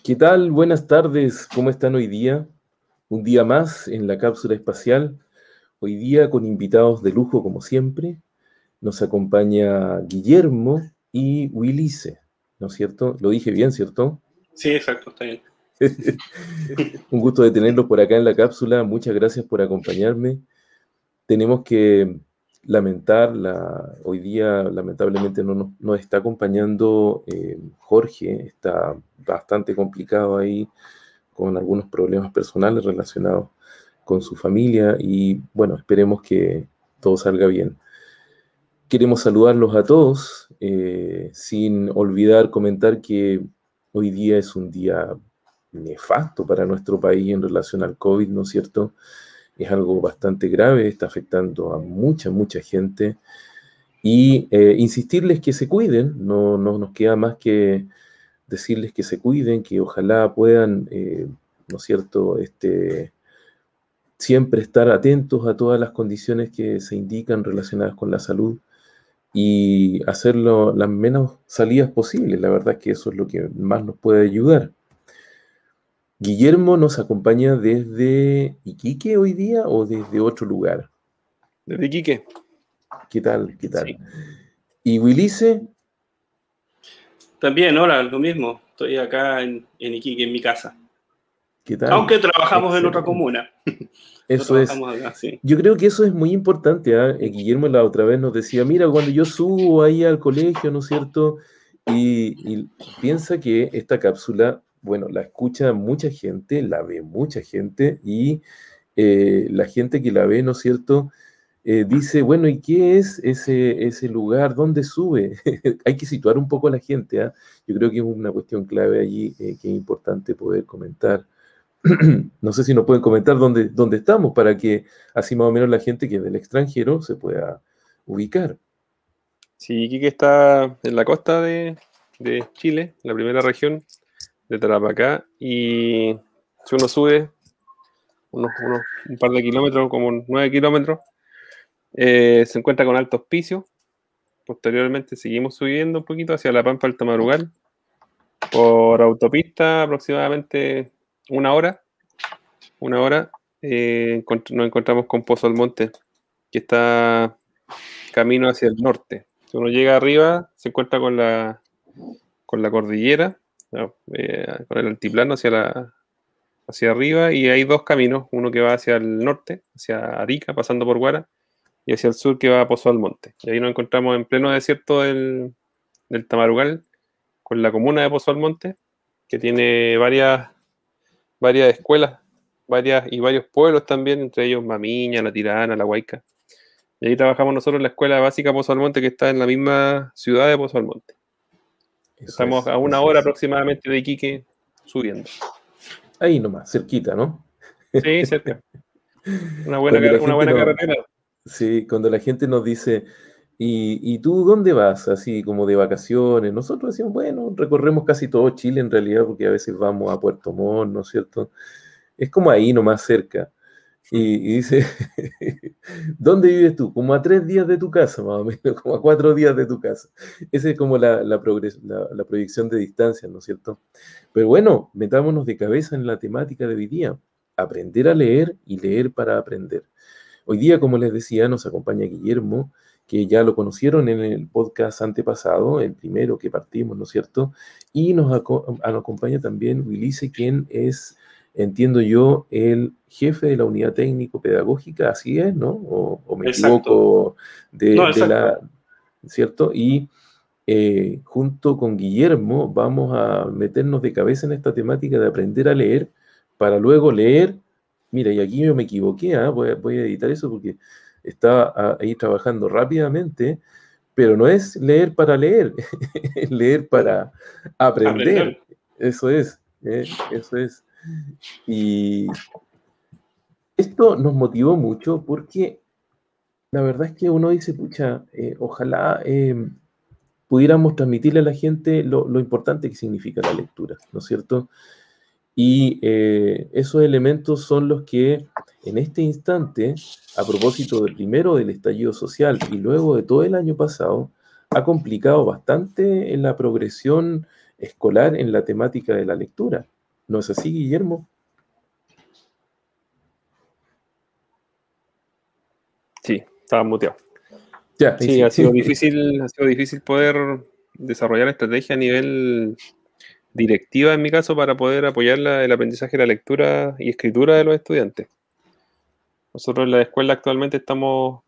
¿Qué tal? Buenas tardes. ¿Cómo están hoy día? Un día más en la cápsula espacial. Hoy día con invitados de lujo, como siempre. Nos acompaña Guillermo y Willice, ¿no es cierto? Lo dije bien, ¿cierto? Sí, exacto, está bien. Un gusto de tenerlos por acá en la cápsula. Muchas gracias por acompañarme. Tenemos que lamentar, hoy día lamentablemente no nos está acompañando Jorge. Está bastante complicado ahí con algunos problemas personales relacionados con su familia y bueno, esperemos que todo salga bien. Queremos saludarlos a todos, sin olvidar comentar que hoy día es un día nefasto para nuestro país en relación al COVID, ¿no es cierto? Es algo bastante grave, está afectando a mucha gente y insistirles que se cuiden, no nos queda más que decirles que se cuiden, que ojalá puedan, ¿no es cierto?, siempre estar atentos a todas las condiciones que se indican relacionadas con la salud y hacerlo las menos salidas posibles. La verdad es que eso es lo que más nos puede ayudar. Guillermo nos acompaña desde Iquique hoy día o desde otro lugar. Desde Iquique. ¿Qué tal? ¿Qué tal? Sí. ¿Y Willice? También, ahora lo mismo. Estoy acá en Iquique, en mi casa. ¿Qué tal? Aunque trabajamos Excelente. en otra comuna. Eso es. Acá, sí. Yo creo que eso es muy importante, ¿ah? Guillermo la otra vez nos decía, mira, cuando yo subo ahí al colegio, ¿no es cierto? Y piensa que esta cápsula, bueno, la escucha mucha gente, la ve mucha gente y la gente que la ve, ¿no es cierto? Dice, bueno, ¿y qué es ese lugar? ¿Dónde sube? Hay que situar un poco a la gente, ¿ah? Yo creo que es una cuestión clave allí que es importante poder comentar. No sé si nos pueden comentar dónde estamos para que así más o menos la gente que es del extranjero se pueda ubicar. Sí, Iquique está en la costa de Chile, la primera región de Tarapacá, y si uno sube un par de kilómetros, como 9 kilómetros, se encuentra con Alto Hospicio. Posteriormente seguimos subiendo un poquito hacia La Pampa Alto Madrugal, por autopista aproximadamente una hora, nos encontramos con Pozo Almonte, que está camino hacia el norte. Si uno llega arriba, se encuentra con la cordillera, ¿no? Con el altiplano hacia arriba, y hay dos caminos, uno que va hacia el norte, hacia Arica, pasando por Guara, y hacia el sur que va a Pozo Almonte. Y ahí nos encontramos en pleno desierto del Tamarugal, con la comuna de Pozo Almonte, que tiene varias escuelas, varios pueblos también, entre ellos Mamiña, La Tirana, La Huayca. Y ahí trabajamos nosotros en la escuela básica Pozo Almonte, que está en la misma ciudad de Pozo Almonte. Estamos a una hora aproximadamente de Iquique subiendo. Ahí nomás, cerquita, ¿no? Sí, cerca. Una buena carretera. Sí, cuando la gente nos dice, ¿y tú dónde vas? Así como de vacaciones. Nosotros decimos, bueno, recorremos casi todo Chile en realidad, porque a veces vamos a Puerto Montt, ¿no es cierto? Es como ahí nomás cerca. Y dice, ¿dónde vives tú? Como a 3 días de tu casa, más o menos, como a 4 días de tu casa. Esa es como la proyección de distancia, ¿no es cierto? Pero bueno, metámonos de cabeza en la temática de hoy día. Aprender a leer y leer para aprender. Hoy día, como les decía, nos acompaña Guillermo, que ya lo conocieron en el podcast antepasado, el primero que partimos, ¿no es cierto? Y nos acompaña también Willice, quien es, entiendo yo, el jefe de la unidad técnico-pedagógica, así es, ¿no? O me equivoco ¿cierto? Y junto con Guillermo vamos a meternos de cabeza en esta temática de aprender a leer para luego leer. Mira, y aquí yo me equivoqué, ¿eh? Voy a editar eso porque estaba ahí trabajando rápidamente, pero no es leer para leer, es leer para aprender. Eso es, eso es. Y esto nos motivó mucho porque la verdad es que uno dice, pucha, ojalá pudiéramos transmitirle a la gente lo importante que significa la lectura, ¿no es cierto? Y esos elementos son los que en este instante, a propósito de primero del estallido social y luego de todo el año pasado, ha complicado bastante en la progresión escolar en la temática de la lectura. ¿No es así, Guillermo? Sí, estaba muteado. Ya, Sí, ha sido difícil poder desarrollar estrategia a nivel directiva, en mi caso, para poder apoyar el aprendizaje de la lectura y escritura de los estudiantes. Nosotros en la escuela actualmente estamos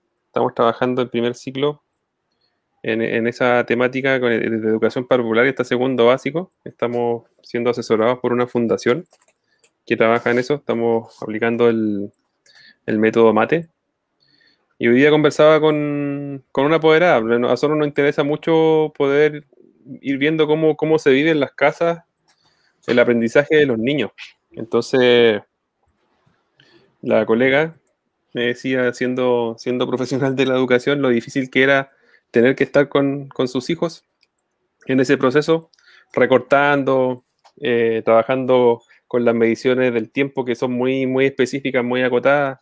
trabajando el primer ciclo en esa temática de educación popular y hasta segundo básico. Estamos siendo asesorados por una fundación que trabaja en eso. Estamos aplicando el método MATE. Y hoy día conversaba con una apoderada. A nosotros nos interesa mucho poder ir viendo cómo se vive en las casas el aprendizaje de los niños. Entonces, la colega me decía, siendo profesional de la educación, lo difícil que era tener que estar con sus hijos en ese proceso, recortando, trabajando con las mediciones del tiempo que son muy, muy específicas, muy acotadas.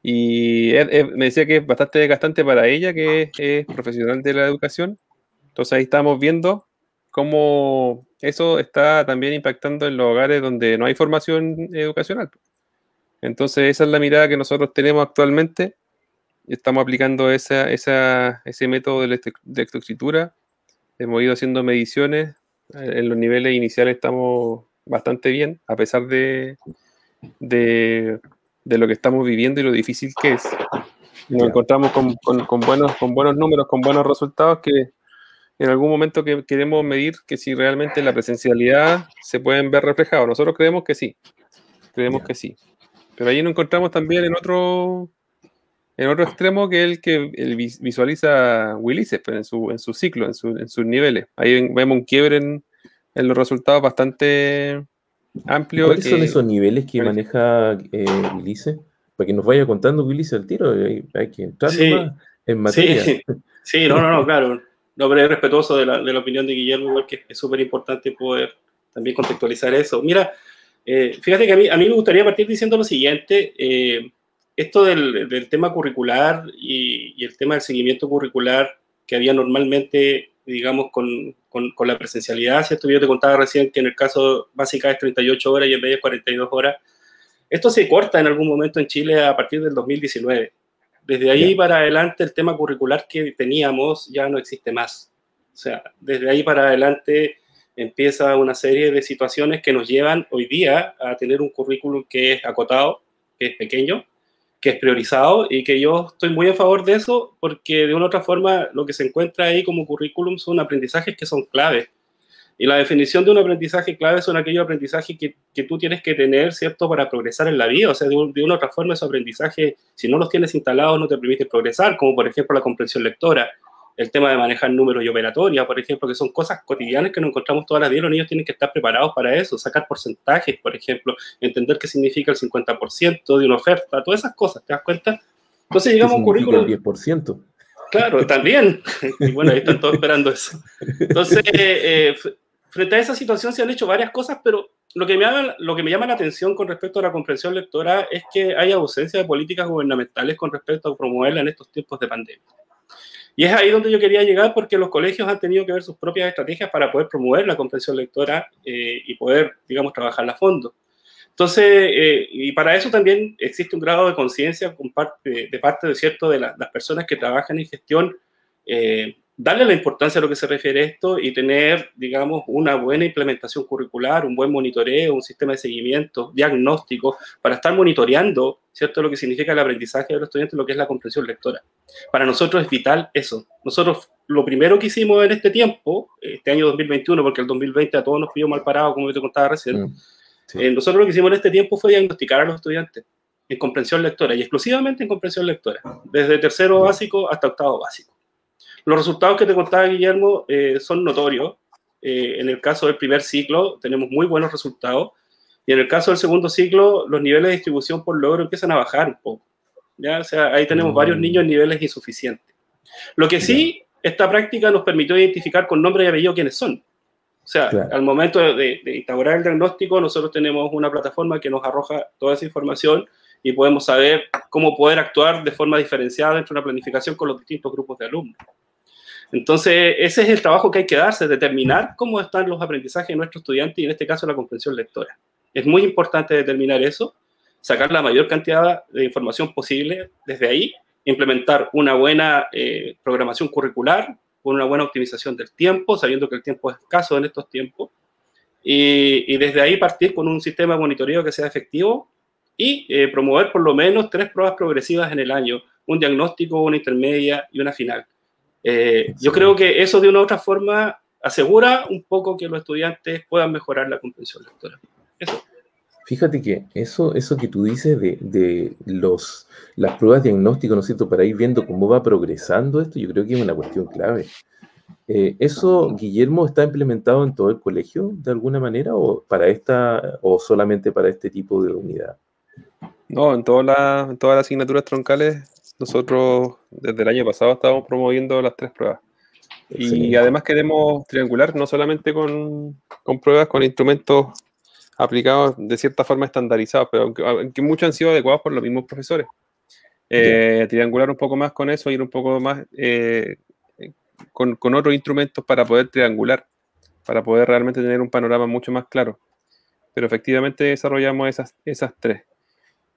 Y me decía que es bastante desgastante para ella, que es profesional de la educación. Entonces ahí estamos viendo cómo eso está también impactando en los hogares donde no hay formación educacional. Entonces esa es la mirada que nosotros tenemos actualmente. Estamos aplicando ese método de lectoescritura. Hemos ido haciendo mediciones. En los niveles iniciales estamos bastante bien, a pesar de lo que estamos viviendo y lo difícil que es. Nos encontramos con buenos números, con buenos resultados, que en algún momento que queremos medir que si realmente la presencialidad se pueden ver reflejados. Nosotros creemos que sí, que sí. Pero ahí nos encontramos también en otro extremo, que es el que visualiza Ulises, pues, en su ciclo, en sus niveles. Ahí vemos un quiebre en los resultados bastante amplio. ¿Cuáles son esos niveles que maneja Ulises? Para que nos vaya contando Ulises al tiro, hay que entrar nomás en materia. Sí, no, claro. No, pero es respetuoso de la opinión de Guillermo, porque es súper importante poder también contextualizar eso. Mira, fíjate que a mí me gustaría partir diciendo lo siguiente. Esto del tema curricular y el tema del seguimiento curricular que había normalmente, digamos, con la presencialidad, ¿cierto? Yo te contaba recién que en el caso básica es 38 horas y en medio es 42 horas. Esto se corta en algún momento en Chile a partir del 2019. Desde ahí para adelante el tema curricular que teníamos ya no existe más. O sea, desde ahí para adelante empieza una serie de situaciones que nos llevan hoy día a tener un currículum que es acotado, que es pequeño, que es priorizado, y que yo estoy muy a favor de eso, porque de una u otra forma lo que se encuentra ahí como currículum son aprendizajes que son claves. Y la definición de un aprendizaje clave son aquellos aprendizajes que tú tienes que tener, ¿cierto?, para progresar en la vida. O sea, de una u otra forma, esos aprendizajes, si no los tienes instalados, no te permiten progresar, como por ejemplo la comprensión lectora, el tema de manejar números y operatoria, por ejemplo, que son cosas cotidianas que nos encontramos todas las días. Los niños tienen que estar preparados para eso, sacar porcentajes, por ejemplo, entender qué significa el 50% de una oferta, todas esas cosas, ¿te das cuenta? Entonces llegamos a un currículum... El 10%. Claro, también. Y bueno, ahí están todos esperando eso. Entonces, frente a esa situación se han hecho varias cosas, pero lo que me llama la atención con respecto a la comprensión lectora es que hay ausencia de políticas gubernamentales con respecto a promoverla en estos tiempos de pandemia. Y es ahí donde yo quería llegar, porque los colegios han tenido que ver sus propias estrategias para poder promover la comprensión lectora y poder, digamos, trabajarla a fondo. Entonces, y para eso también existe un grado de conciencia de parte de, ¿cierto?, de las personas que trabajan en gestión, darle la importancia a lo que se refiere a esto y tener, digamos, una buena implementación curricular, un buen monitoreo, un sistema de seguimiento, diagnóstico, para estar monitoreando, ¿cierto?, lo que significa el aprendizaje de los estudiantes, lo que es la comprensión lectora. Para nosotros es vital eso. Nosotros lo primero que hicimos en este tiempo, este año 2021, porque el 2020 a todos nos pilló mal parado, como yo te contaba recién, sí. Nosotros lo que hicimos en este tiempo fue diagnosticar a los estudiantes en comprensión lectora, y exclusivamente en comprensión lectora, desde tercero básico hasta octavo básico. Los resultados que te contaba Guillermo son notorios. En el caso del primer ciclo tenemos muy buenos resultados, y en el caso del segundo ciclo los niveles de distribución por logro empiezan a bajar un poco, ¿ya? O sea, ahí tenemos varios niños en niveles insuficientes. Lo que sí, esta práctica nos permitió identificar con nombre y apellido quiénes son. O sea, al momento de instaurar el diagnóstico, nosotros tenemos una plataforma que nos arroja toda esa información y podemos saber cómo poder actuar de forma diferenciada dentro de una planificación con los distintos grupos de alumnos. Entonces, ese es el trabajo que hay que darse, determinar cómo están los aprendizajes de nuestros estudiantes y en este caso la comprensión lectora. Es muy importante determinar eso, sacar la mayor cantidad de información posible desde ahí, implementar una buena programación curricular, con una buena optimización del tiempo, sabiendo que el tiempo es escaso en estos tiempos, y desde ahí partir con un sistema de monitoreo que sea efectivo y promover por lo menos 3 pruebas progresivas en el año, un diagnóstico, una intermedia y una final. Yo creo que eso de una u otra forma asegura un poco que los estudiantes puedan mejorar la comprensión lectora. Eso. Fíjate que eso que tú dices de las pruebas diagnósticas, ¿no es cierto?, para ir viendo cómo va progresando esto, yo creo que es una cuestión clave. ¿Eso, Guillermo, está implementado en todo el colegio de alguna manera o solamente para este tipo de unidad? No, en todas las asignaturas troncales, nosotros desde el año pasado estamos promoviendo las 3 pruebas. Excelente. Y además queremos triangular no solamente con pruebas, con instrumentos aplicados de cierta forma estandarizados, pero aunque muchos han sido adecuados por los mismos profesores. Triangular un poco más con eso, ir un poco más con otros instrumentos para poder triangular, para poder realmente tener un panorama mucho más claro. Pero efectivamente desarrollamos esas 3.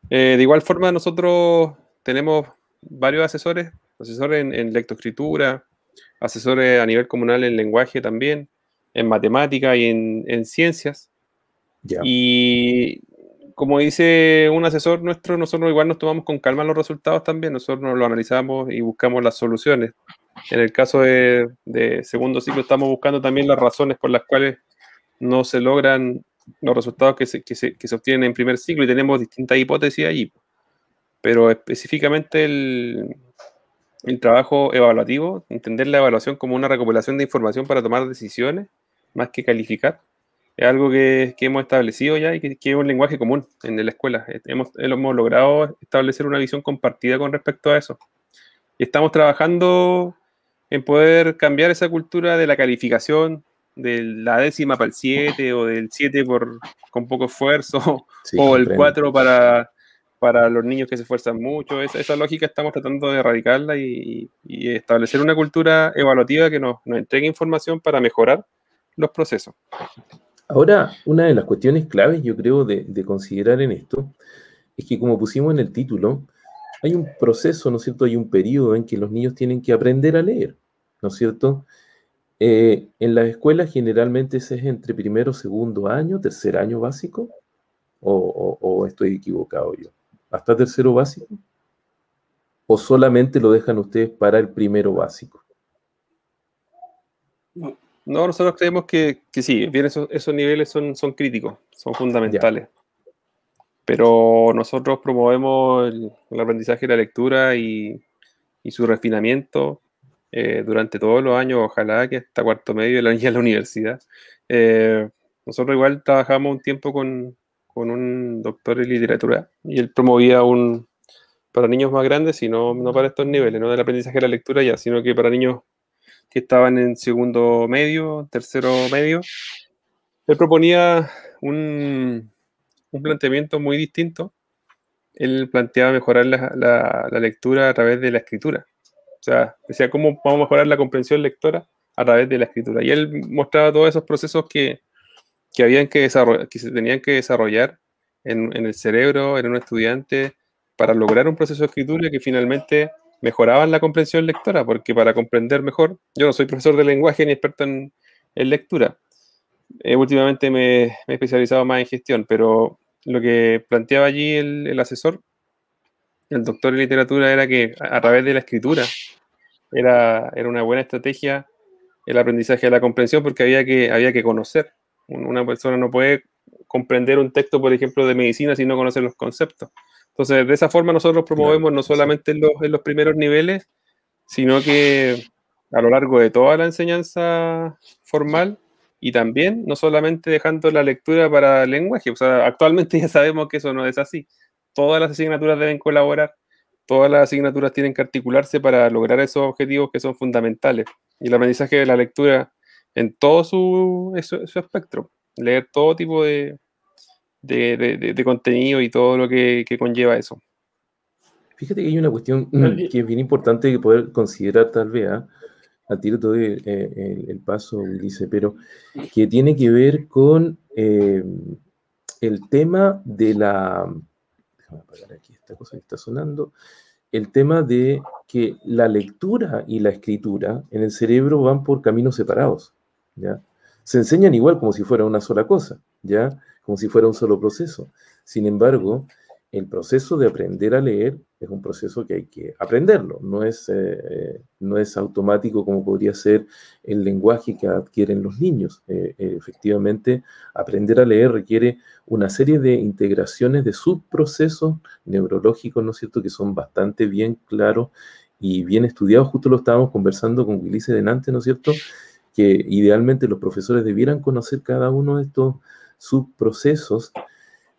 De igual forma, nosotros tenemos varios asesores en lectoescritura, asesores a nivel comunal en lenguaje también, en matemática y en ciencias. Ya. Y como dice un asesor nuestro, nosotros igual nos tomamos con calma los resultados también, nosotros nos lo analizamos y buscamos las soluciones. En el caso de segundo ciclo estamos buscando también las razones por las cuales no se logran los resultados que se obtienen en primer ciclo, y tenemos distintas hipótesis allí. Pero específicamente el trabajo evaluativo, entender la evaluación como una recopilación de información para tomar decisiones, más que calificar, es algo que hemos establecido ya y que es un lenguaje común en la escuela. Hemos logrado establecer una visión compartida con respecto a eso. Y estamos trabajando en poder cambiar esa cultura de la calificación, de la décima para el 7 o del 7 con poco esfuerzo, sí, o el comprendo. 4 para los niños que se esfuerzan mucho. Esa lógica estamos tratando de erradicarla y establecer una cultura evaluativa que nos entregue información para mejorar los procesos. Ahora, una de las cuestiones claves, yo creo, de considerar en esto, es que como pusimos en el título, hay un proceso, ¿no es cierto? Hay un periodo en que los niños tienen que aprender a leer, ¿no es cierto? En las escuelas generalmente ese es entre primero, segundo año, tercer año básico, o estoy equivocado yo. ¿Hasta tercero básico? ¿O solamente lo dejan ustedes para el primero básico? No, nosotros creemos que sí, bien, esos niveles son críticos, son fundamentales. Ya. Pero nosotros promovemos el aprendizaje de la lectura y su refinamiento durante todos los años, ojalá que hasta cuarto medio de la niña en la universidad. Nosotros igual trabajamos un tiempo con un doctor en literatura y él promovía para niños más grandes, y no para estos niveles, no del aprendizaje de la lectura ya, sino que para niños que estaban en segundo medio, tercero medio. Él proponía un planteamiento muy distinto. Él planteaba mejorar la lectura a través de la escritura. O sea, decía, ¿cómo vamos a mejorar la comprensión lectora a través de la escritura? Y él mostraba todos esos procesos que se tenían que desarrollar en el cerebro, en un estudiante, para lograr un proceso de escritura que finalmente mejoraban la comprensión lectora, porque para comprender mejor, yo no soy profesor de lenguaje ni experto en lectura. Últimamente me he especializado más en gestión, pero lo que planteaba allí el asesor, el doctor en literatura, era que a través de la escritura era una buena estrategia el aprendizaje de la comprensión, porque había que conocer. Una persona no puede comprender un texto, por ejemplo, de medicina si no conoce los conceptos. Entonces, de esa forma nosotros promovemos no solamente en los primeros niveles, sino que a lo largo de toda la enseñanza formal, y también no solamente dejando la lectura para el lenguaje. O sea, actualmente ya sabemos que eso no es así. Todas las asignaturas deben colaborar, todas las asignaturas tienen que articularse para lograr esos objetivos que son fundamentales. Y el aprendizaje de la lectura en todo su espectro, leer todo tipo de contenido y todo lo que conlleva eso. Fíjate que hay una cuestión que es bien importante que poder considerar tal vez, al tiro todo el paso, Ulises, pero que tiene que ver con el tema de la... Déjame apagar aquí esta cosa que está sonando. El tema de que la lectura y la escritura en el cerebro van por caminos separados, ¿ya? Se enseñan igual como si fuera una sola cosa, ¿ya? Como si fuera un solo proceso. Sin embargo, el proceso de aprender a leer es un proceso que hay que aprenderlo, no es automático como podría ser el lenguaje que adquieren los niños. Efectivamente, aprender a leer requiere una serie de integraciones de subprocesos neurológicos, ¿no es cierto?, que son bastante bien claros y bien estudiados. Justo lo estábamos conversando con Wilise delante, ¿no es cierto?, que idealmente los profesores debieran conocer cada uno de estos subprocesos,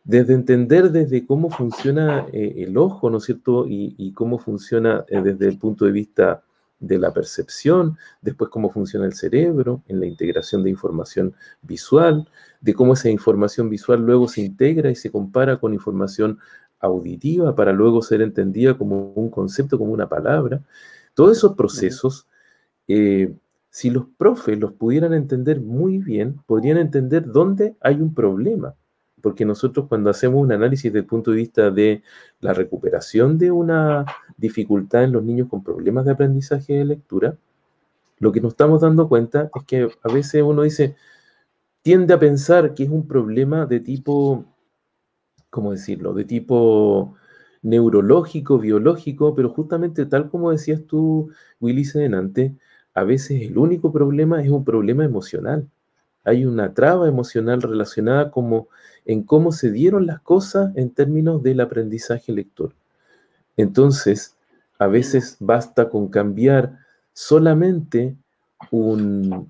desde entender desde cómo funciona el ojo, ¿no es cierto?, y cómo funciona desde el punto de vista de la percepción, después cómo funciona el cerebro, en la integración de información visual, de cómo esa información visual luego se integra y se compara con información auditiva para luego ser entendida como un concepto, como una palabra. Todos esos procesos, si los profes los pudieran entender muy bien, podrían entender dónde hay un problema. Porque nosotros cuando hacemos un análisis desde el punto de vista de la recuperación de una dificultad en los niños con problemas de aprendizaje de lectura, lo que nos estamos dando cuenta es que a veces uno tiende a pensar que es un problema de tipo, ¿cómo decirlo?, de tipo neurológico, biológico, pero justamente tal como decías tú, Willy, antes, a veces el único problema es un problema emocional. Hay una traba emocional relacionada en cómo se dieron las cosas en términos del aprendizaje lector. Entonces, a veces basta con cambiar solamente un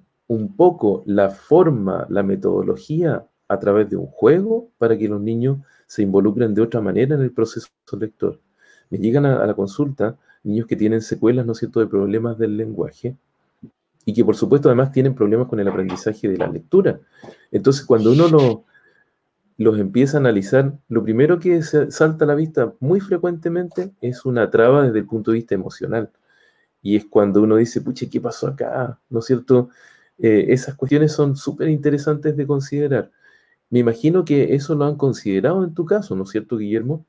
poco la forma, la metodología a través de un juego para que los niños se involucren de otra manera en el proceso lector. Me llegan a la consulta niños que tienen secuelas, ¿no es cierto?, de problemas del lenguaje, y que por supuesto además tienen problemas con el aprendizaje de la lectura. Entonces cuando uno los empieza a analizar, lo primero que salta a la vista muy frecuentemente es una traba desde el punto de vista emocional. Y es cuando uno dice, pucha, ¿qué pasó acá? ¿No es cierto? Esas cuestiones son súper interesantes de considerar. Me imagino que eso lo han considerado en tu caso, ¿no es cierto, Guillermo?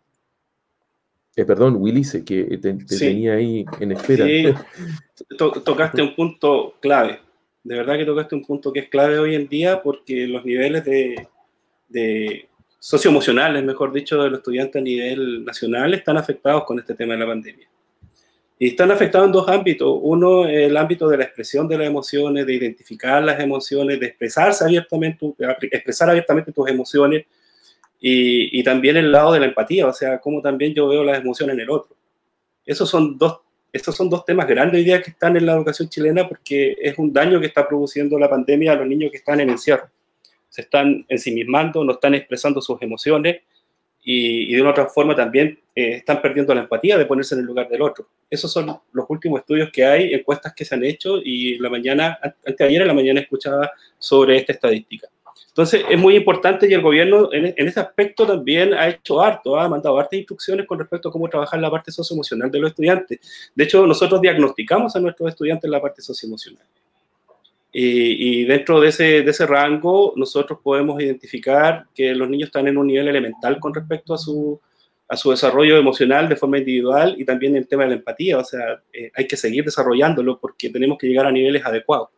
Perdón, Willy, que te Sí. tenía ahí en espera. Sí, tocaste un punto clave. De verdad que tocaste un punto que es clave hoy en día, porque los niveles de socioemocionales, mejor dicho, de los estudiantes a nivel nacional están afectados con este tema de la pandemia. Y están afectados en dos ámbitos. Uno, el ámbito de la expresión de las emociones, de identificar las emociones, de expresar abiertamente tus emociones, y también el lado de la empatía, o sea, cómo también yo veo las emociones en el otro. Estos son dos temas grandes hoy día que están en la educación chilena, porque es un daño que está produciendo la pandemia a los niños que están en encierro. Se están ensimismando, no están expresando sus emociones, y de una otra forma también están perdiendo la empatía de ponerse en el lugar del otro. Esos son los últimos estudios que hay, encuestas que se han hecho, y anteayer en la mañana escuchaba sobre esta estadística. Entonces es muy importante, y el gobierno en ese aspecto también ha hecho harto, ha mandado hartas instrucciones con respecto a cómo trabajar la parte socioemocional de los estudiantes. De hecho, nosotros diagnosticamos a nuestros estudiantes la parte socioemocional. Y dentro de ese rango, nosotros podemos identificar que los niños están en un nivel elemental con respecto a su desarrollo emocional de forma individual, y también el tema de la empatía. O sea, hay que seguir desarrollándolo porque tenemos que llegar a niveles adecuados.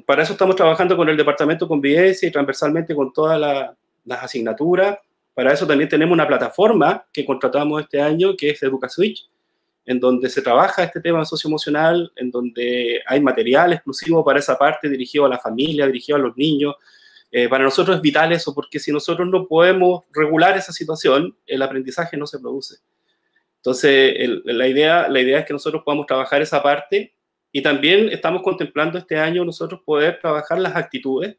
Para eso estamos trabajando con el Departamento de Convivencia y transversalmente con todas las asignaturas. Para eso también tenemos una plataforma que contratamos este año, que es EducaSwitch, en donde se trabaja este tema socioemocional, en donde hay material exclusivo para esa parte, dirigido a la familia, dirigido a los niños. Para nosotros es vital eso, porque si nosotros no podemos regular esa situación, el aprendizaje no se produce. Entonces, la idea es que nosotros podamos trabajar esa parte, y también estamos contemplando este año nosotros poder trabajar las actitudes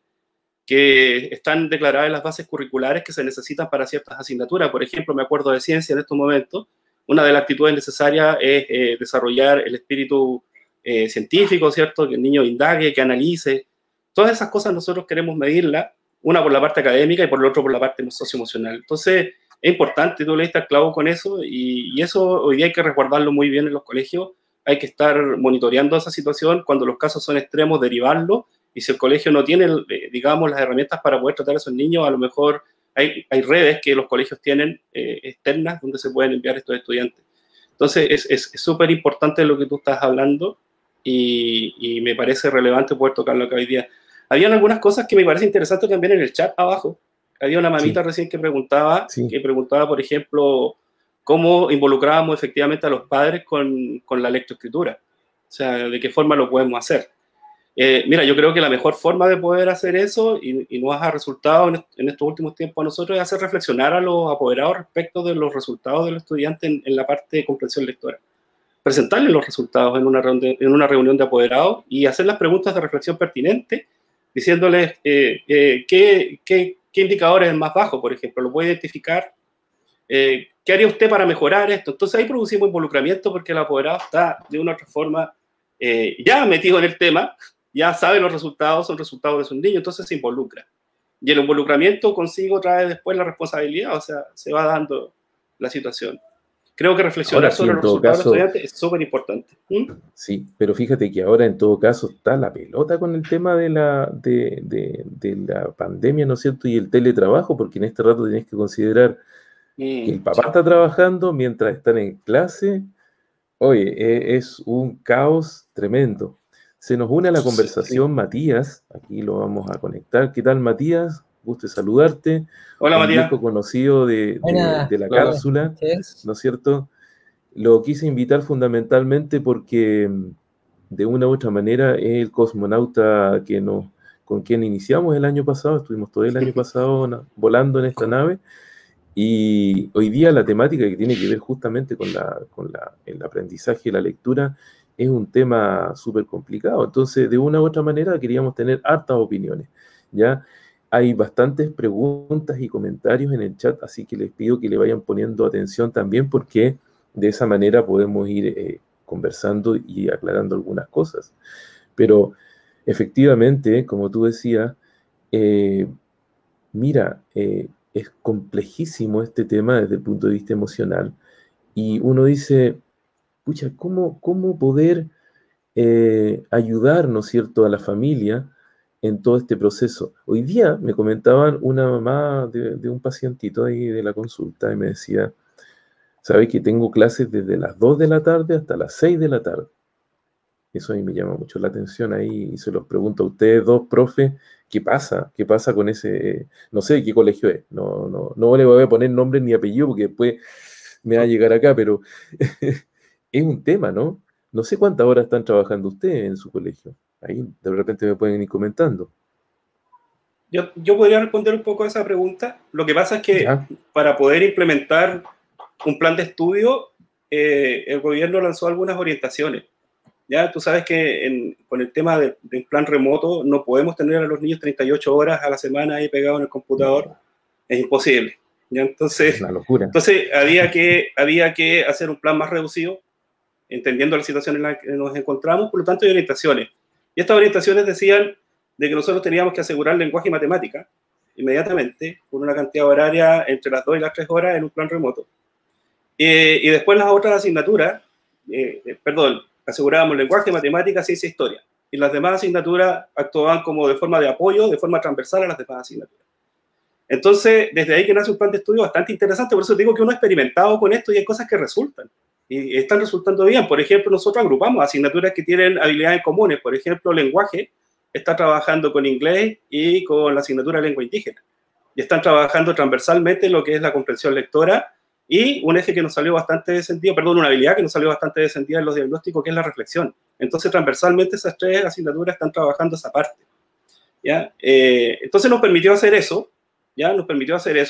que están declaradas en las bases curriculares que se necesitan para ciertas asignaturas. Por ejemplo, me acuerdo de ciencia en estos momentos. Una de las actitudes necesarias es desarrollar el espíritu científico, ¿cierto? Que el niño indague, que analice. Todas esas cosas nosotros queremos medirlas, una por la parte académica y por el otro por la parte socioemocional. Entonces, es importante, tú le diste al clavo con eso, y eso hoy día hay que resguardarlo muy bien en los colegios. Hay que estar monitoreando esa situación. Cuando los casos son extremos, derivarlo, y si el colegio no tiene, digamos, las herramientas para poder tratar a esos niños, a lo mejor hay redes que los colegios tienen externas donde se pueden enviar estos estudiantes. Entonces, es súper importante lo que tú estás hablando y me parece relevante poder tocarlo acá hoy día. Habían algunas cosas que me parece interesante también en el chat abajo. Había una mamita recién que preguntaba, por ejemplo, cómo involucrábamos efectivamente a los padres con la lectoescritura. O sea, de qué forma lo podemos hacer. Mira, yo creo que la mejor forma de poder hacer eso, y nos ha resultado en estos últimos tiempos a nosotros, es hacer reflexionar a los apoderados respecto de los resultados del estudiante en la parte de comprensión lectora. Presentarles los resultados en una reunión de apoderados y hacer las preguntas de reflexión pertinentes, diciéndoles qué indicador es el más bajo, por ejemplo, lo puede identificar, qué haría usted para mejorar esto. Entonces ahí producimos involucramiento porque el apoderado está de una u otra forma ya metido en el tema, ya sabe los resultados, son resultados de sus niños, entonces se involucra. Y el involucramiento consigo trae después la responsabilidad, o sea, se va dando la situación. Creo que reflexionar sobre los resultados de los estudiantes es súper importante. Sí, pero fíjate que ahora en todo caso está la pelota con el tema de la pandemia, ¿no es cierto? Y el teletrabajo, porque en este rato tenés que considerar que el papá está trabajando mientras están en clase. Oye, es un caos tremendo. Se nos une a la conversación Matías, aquí lo vamos a conectar. ¿Qué tal, Matías? Gusto de saludarte. Hola, Matías. Un viejo conocido de la cápsula, ¿no es cierto? Lo quise invitar fundamentalmente porque de una u otra manera es el cosmonauta con quien iniciamos el año pasado, estuvimos todo el año pasado volando en esta nave, y hoy día la temática que tiene que ver justamente con el aprendizaje y la lectura es un tema súper complicado. Entonces, de una u otra manera queríamos tener hartas opiniones, ¿ya? Hay bastantes preguntas y comentarios en el chat, así que les pido que le vayan poniendo atención también, porque de esa manera podemos ir conversando y aclarando algunas cosas. Pero efectivamente, como tú decías, mira, es complejísimo este tema desde el punto de vista emocional, y uno dice, pucha, ¿cómo poder ayudar, ¿no es cierto?, a la familia en todo este proceso? Hoy día me comentaban una mamá de un pacientito ahí de la consulta y me decía, ¿sabes que tengo clases desde las 2 de la tarde hasta las 6 de la tarde? Eso a mí me llama mucho la atención ahí, y se los pregunto a ustedes dos, profe, ¿qué pasa? ¿Qué pasa con ese, no sé qué colegio es? No le voy a poner nombre ni apellido porque después me va a llegar acá, pero es un tema, ¿no? No sé cuántas horas están trabajando ustedes en su colegio. Ahí de repente me pueden ir comentando. Yo podría responder un poco a esa pregunta. Lo que pasa es que para poder implementar un plan de estudio, el gobierno lanzó algunas orientaciones. Ya tú sabes que con el tema del plan remoto no podemos tener a los niños 38 horas a la semana ahí pegados en el computador. No. Es imposible. ¿Ya? Entonces, es una locura. Entonces había que hacer un plan más reducido, entendiendo la situación en la que nos encontramos. Por lo tanto, hay orientaciones. Y estas orientaciones decían de que nosotros teníamos que asegurar lenguaje y matemática inmediatamente, con una cantidad horaria entre las 2 y las 3 horas en un plan remoto. Y después las otras asignaturas, asegurábamos lenguaje, matemáticas, ciencia e historia. Y las demás asignaturas actuaban como de forma de apoyo, de forma transversal a las demás asignaturas. Entonces, desde ahí que nace un plan de estudio bastante interesante. Por eso digo que uno ha experimentado con esto y hay cosas que resultan. Y están resultando bien. Por ejemplo, nosotros agrupamos asignaturas que tienen habilidades comunes. Por ejemplo, lenguaje está trabajando con inglés y con la asignatura de lengua indígena. Y están trabajando transversalmente lo que es la comprensión lectora, y un eje que nos salió bastante descendido, una habilidad que nos salió bastante descendida en los diagnósticos, que es la reflexión. Entonces, transversalmente esas 3 asignaturas están trabajando esa parte. ¿Ya? Entonces nos permitió hacer eso,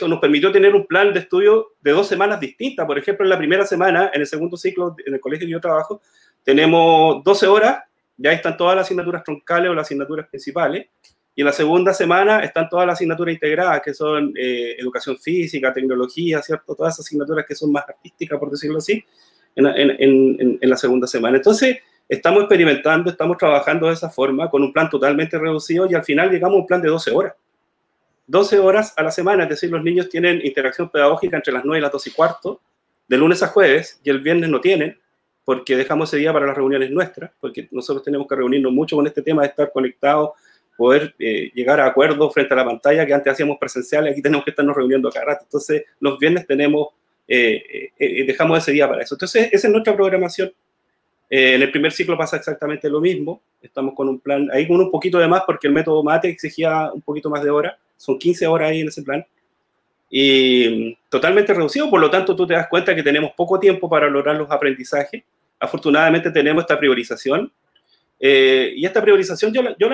nos permitió tener un plan de estudio de 2 semanas distintas. Por ejemplo, en la primera semana, en el segundo ciclo, en el colegio que yo trabajo, tenemos 12 horas, ya están todas las asignaturas troncales o las asignaturas principales, y en la segunda semana están todas las asignaturas integradas, que son educación física, tecnología, ¿cierto? Todas esas asignaturas que son más artísticas, por decirlo así, en la segunda semana. Entonces, estamos experimentando, estamos trabajando de esa forma, con un plan totalmente reducido, y al final llegamos a un plan de 12 horas. 12 horas a la semana, es decir, los niños tienen interacción pedagógica entre las 9 y las 2 y cuarto, de lunes a jueves, y el viernes no tienen, porque dejamos ese día para las reuniones nuestras, porque nosotros tenemos que reunirnos mucho con este tema de estar conectados poder llegar a acuerdos frente a la pantalla que antes hacíamos presenciales, aquí tenemos que estarnos reuniendo cada rato. Entonces, los viernes dejamos ese día para eso. Entonces, esa es nuestra programación. En el primer ciclo pasa exactamente lo mismo. Estamos con un plan, ahí con un poquito de más, porque el método MATE exigía un poquito más de horas. Son 15 horas ahí en ese plan. Y totalmente reducido, por lo tanto, tú te das cuenta que tenemos poco tiempo para lograr los aprendizajes. Afortunadamente tenemos esta priorización. Y esta priorización yo no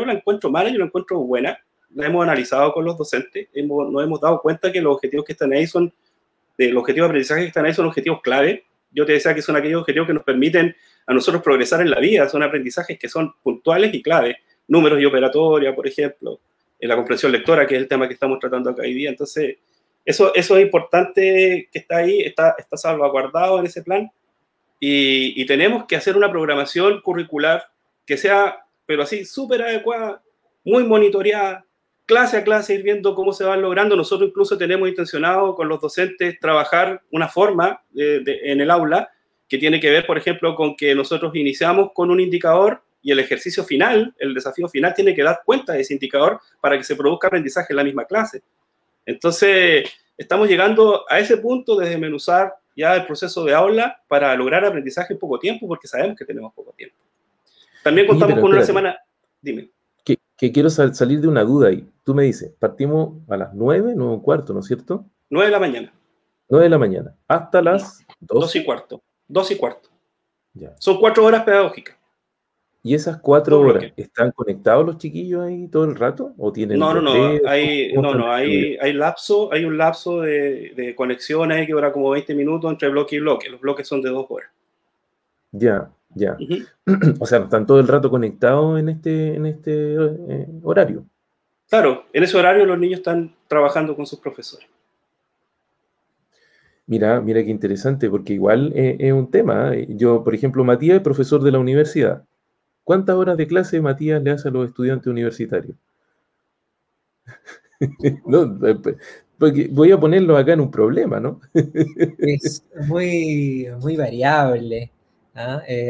la encuentro mala, yo la encuentro buena. La hemos analizado con los docentes, nos hemos dado cuenta que los objetivos que están ahí los objetivos de aprendizaje que están ahí son objetivos clave. Yo te decía que son aquellos objetivos que nos permiten a nosotros progresar en la vida, son aprendizajes que son puntuales y clave, números y operatoria, por ejemplo, la comprensión lectora, que es el tema que estamos tratando acá hoy día. Entonces, eso es importante que está ahí, está salvaguardado en ese plan. Y tenemos que hacer una programación curricular que sea, pero así, súper adecuada, muy monitoreada, clase a clase, ir viendo cómo se van logrando. Nosotros incluso tenemos intencionado con los docentes trabajar una forma en el aula que tiene que ver, por ejemplo, con que nosotros iniciamos con un indicador y el ejercicio final, el desafío final, tiene que dar cuenta de ese indicador para que se produzca aprendizaje en la misma clase. Entonces, estamos llegando a ese punto de desmenuzar ya el proceso de aula para lograr aprendizaje en poco tiempo, porque sabemos que tenemos poco tiempo. También contamos con una semana... Dime. Que quiero salir de una duda ahí. Tú me dices, partimos a las 9, 9:15, ¿no es cierto? 9 de la mañana. 9 de la mañana, hasta las 2:15. 2:15. Ya. Son 4 horas pedagógicas. ¿Y esas 4 horas están conectados los chiquillos ahí todo el rato? ¿O tienen No, hay un lapso de conexión ahí que dura como 20 minutos entre bloque y bloque. Los bloques son de 2 horas. Ya. O sea, no están todo el rato conectados en este horario. Claro, en ese horario los niños están trabajando con sus profesores. Mira qué interesante, porque igual es un tema. Yo, por ejemplo, Matías es profesor de la universidad. ¿Cuántas horas de clase Matías le hace a los estudiantes universitarios? No, porque voy a ponerlo acá en un problema, ¿no? Es muy, muy variable.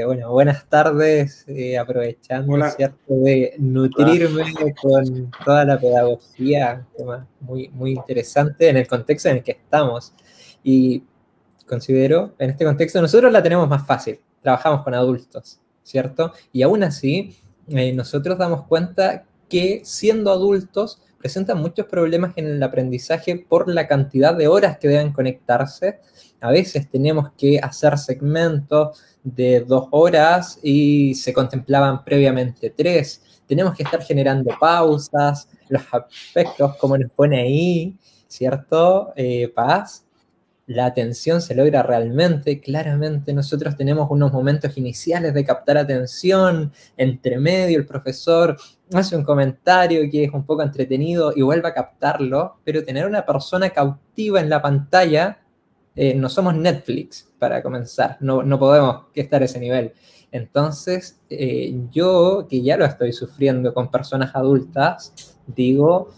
Bueno, buenas tardes, aprovechando, ¿cierto?, de nutrirme con toda la pedagogía, un tema muy, muy interesante en el contexto en el que estamos. Y considero, en este contexto, nosotros la tenemos más fácil, trabajamos con adultos, ¿cierto? Y aún así, nosotros damos cuenta que siendo adultos presentan muchos problemas en el aprendizaje por la cantidad de horas que deben conectarse. A veces tenemos que hacer segmentos de 2 horas y se contemplaban previamente 3. Tenemos que estar generando pausas, los aspectos, como nos pone ahí, ¿cierto? Paz. La atención se logra realmente. Claramente nosotros tenemos unos momentos iniciales de captar atención, entre medio el profesor hace un comentario que es un poco entretenido y vuelve a captarlo, pero tener una persona cautiva en la pantalla, no somos Netflix para comenzar, no podemos estar a ese nivel. Entonces, yo que ya lo estoy sufriendo con personas adultas, digo...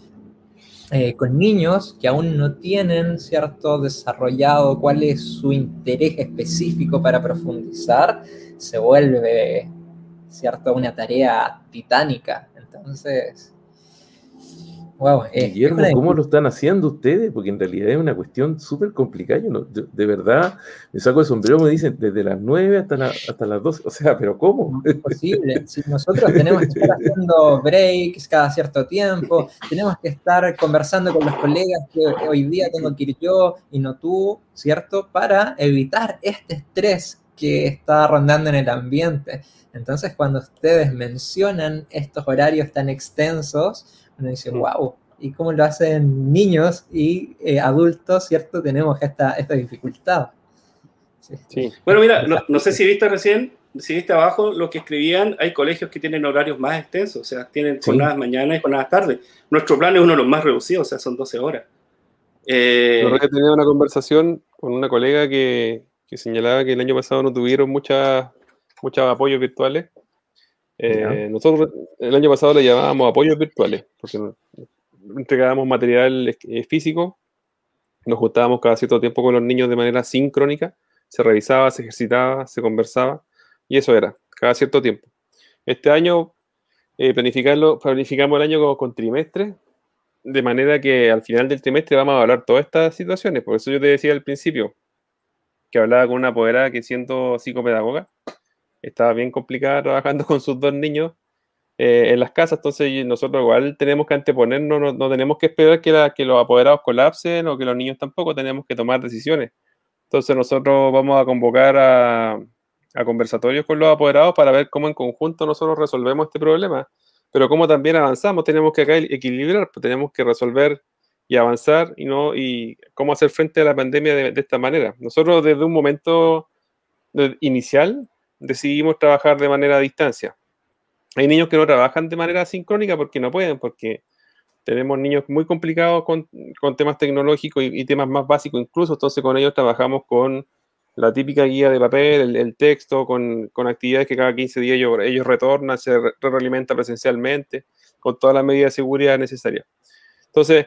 con niños que aún no tienen, ¿cierto?, desarrollado cuál es su interés específico para profundizar, se vuelve, ¿cierto?, una tarea titánica. Entonces, wow. Guillermo, ¿cómo lo están haciendo ustedes? Porque en realidad es una cuestión súper complicada. Yo de verdad me saco el sombrero, me dicen desde las 9 hasta las 12. O sea, ¿pero cómo? No es posible. Si nosotros tenemos que estar haciendo breaks cada cierto tiempo, tenemos que estar conversando con los colegas que hoy día tengo que ir yo y no tú, ¿cierto? Para evitar este estrés que está rondando en el ambiente. Entonces, cuando ustedes mencionan estos horarios tan extensos, uno dice, wow, ¿y cómo lo hacen niños y adultos, cierto? Tenemos esta dificultad. Sí. Bueno, mira, no sé si viste abajo lo que escribían, hay colegios que tienen horarios más extensos, o sea, tienen jornadas mañana y jornadas tarde. Nuestro plan es uno de los más reducidos, o sea, son 12 horas. Yo he tenido una conversación con una colega que señalaba que el año pasado no tuvieron muchos apoyos virtuales. Nosotros el año pasado le llamábamos apoyos virtuales, porque entregábamos material físico, nos juntábamos cada cierto tiempo con los niños de manera sincrónica, se revisaba, se ejercitaba, se conversaba, y eso era, cada cierto tiempo. Este año planificamos el año con trimestres, de manera que al final del trimestre vamos a hablar todas estas situaciones. Por eso yo te decía al principio que hablaba con una apoderada que, siendo psicopedagoga, estaba bien complicada trabajando con sus 2 niños en las casas. Entonces nosotros igual tenemos que anteponernos, no tenemos que esperar que los apoderados colapsen o que los niños tampoco, tenemos que tomar decisiones. Entonces nosotros vamos a convocar a conversatorios con los apoderados para ver cómo en conjunto nosotros resolvemos este problema, pero cómo también avanzamos. Tenemos que acá equilibrar, pues tenemos que resolver y avanzar y cómo hacer frente a la pandemia de esta manera. Nosotros desde un momento inicial decidimos trabajar de manera a distancia. Hay niños que no trabajan de manera sincrónica porque no pueden, porque tenemos niños muy complicados con temas tecnológicos y temas más básicos incluso. Entonces con ellos trabajamos con la típica guía de papel, el texto, con actividades que cada 15 días ellos retornan, se retroalimenta presencialmente, con todas las medidas de seguridad necesarias. Entonces,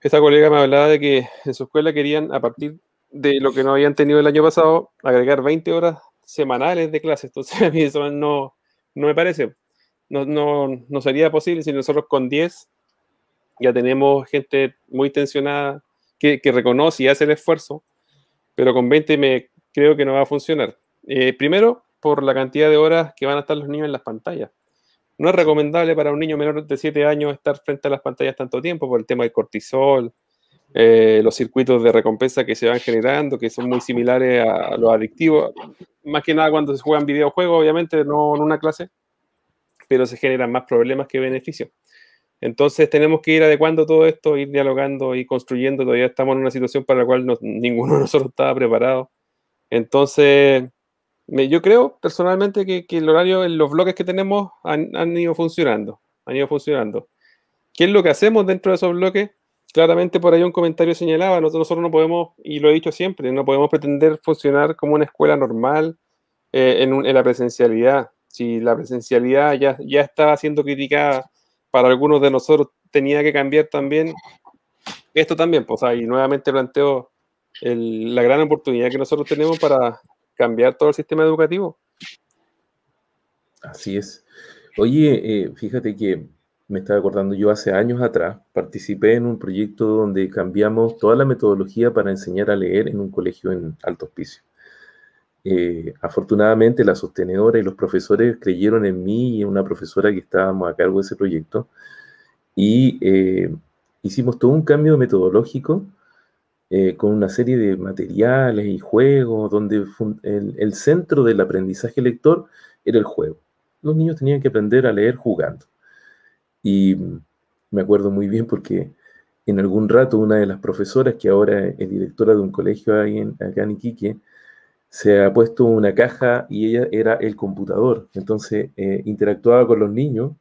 esta colega me hablaba de que en su escuela querían, a partir de lo que no habían tenido el año pasado, agregar 20 horas semanales de clases. Entonces, a mí eso no me parece. No sería posible si nosotros con 10 ya tenemos gente muy tensionada que reconoce y hace el esfuerzo, pero con 20 creo que no va a funcionar. Primero, por la cantidad de horas que van a estar los niños en las pantallas. No es recomendable para un niño menor de 7 años estar frente a las pantallas tanto tiempo por el tema del cortisol, los circuitos de recompensa que se van generando, que son muy similares a los adictivos. Más que nada cuando se juegan videojuegos, obviamente, no en una clase, pero se generan más problemas que beneficios. Entonces tenemos que ir adecuando todo esto, ir dialogando y construyendo. Todavía estamos en una situación para la cual ninguno de nosotros estaba preparado. Entonces, yo creo personalmente que el horario, los bloques que tenemos han ido funcionando. ¿Qué es lo que hacemos dentro de esos bloques? Claramente por ahí un comentario señalaba, nosotros no podemos, y lo he dicho siempre, no podemos pretender funcionar como una escuela normal en la presencialidad. Si la presencialidad ya estaba siendo criticada para algunos de nosotros, tenía que cambiar también esto también, pues ahí nuevamente planteo la gran oportunidad que nosotros tenemos para cambiar todo el sistema educativo. Así es. Oye, fíjate que me estaba acordando, yo hace años atrás participé en un proyecto donde cambiamos toda la metodología para enseñar a leer en un colegio en Alto Hospicio. Afortunadamente la sostenedora y los profesores creyeron en mí y en una profesora que estábamos a cargo de ese proyecto y hicimos todo un cambio metodológico con una serie de materiales y juegos donde el centro del aprendizaje lector era el juego. Los niños tenían que aprender a leer jugando. Y me acuerdo muy bien porque en algún rato una de las profesoras, que ahora es directora de un colegio acá en Iquique, se ha puesto una caja y ella era el computador. Entonces interactuaba con los niños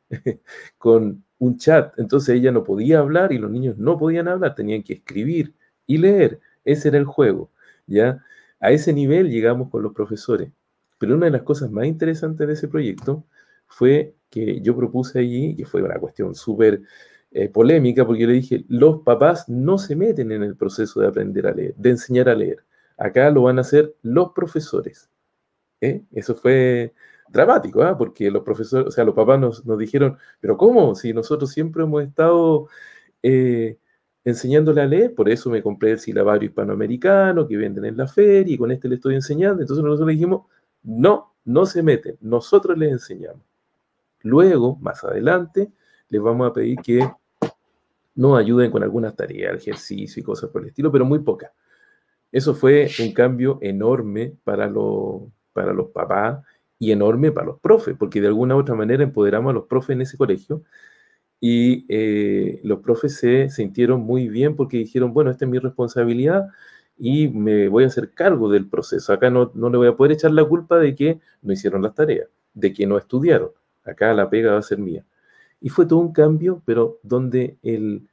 con un chat. Entonces ella no podía hablar y los niños no podían hablar, tenían que escribir y leer. Ese era el juego, ¿ya? A ese nivel llegamos con los profesores. Pero una de las cosas más interesantes de ese proyecto fue que yo propuse allí, que fue una cuestión súper polémica, porque yo le dije, los papás no se meten en el proceso de aprender a leer, de enseñar a leer. Acá lo van a hacer los profesores. Eso fue dramático, ¿eh? Porque los profesores, o sea, los papás nos dijeron, pero ¿cómo? Si nosotros siempre hemos estado enseñándole a leer, por eso me compré el silabario hispanoamericano que venden en la feria y con este le estoy enseñando. Entonces nosotros le dijimos, no se meten, nosotros les enseñamos. Luego, más adelante, les vamos a pedir que nos ayuden con algunas tareas, ejercicio y cosas por el estilo, pero muy pocas. Eso fue un cambio enorme para los papás y enorme para los profes, porque de alguna u otra manera empoderamos a los profes en ese colegio y los profes se sintieron muy bien porque dijeron, bueno, esta es mi responsabilidad y me voy a hacer cargo del proceso. Acá no le voy a poder echar la culpa de que no hicieron las tareas, de que no estudiaron. Acá la pega va a ser mía. Y fue todo un cambio, pero donde el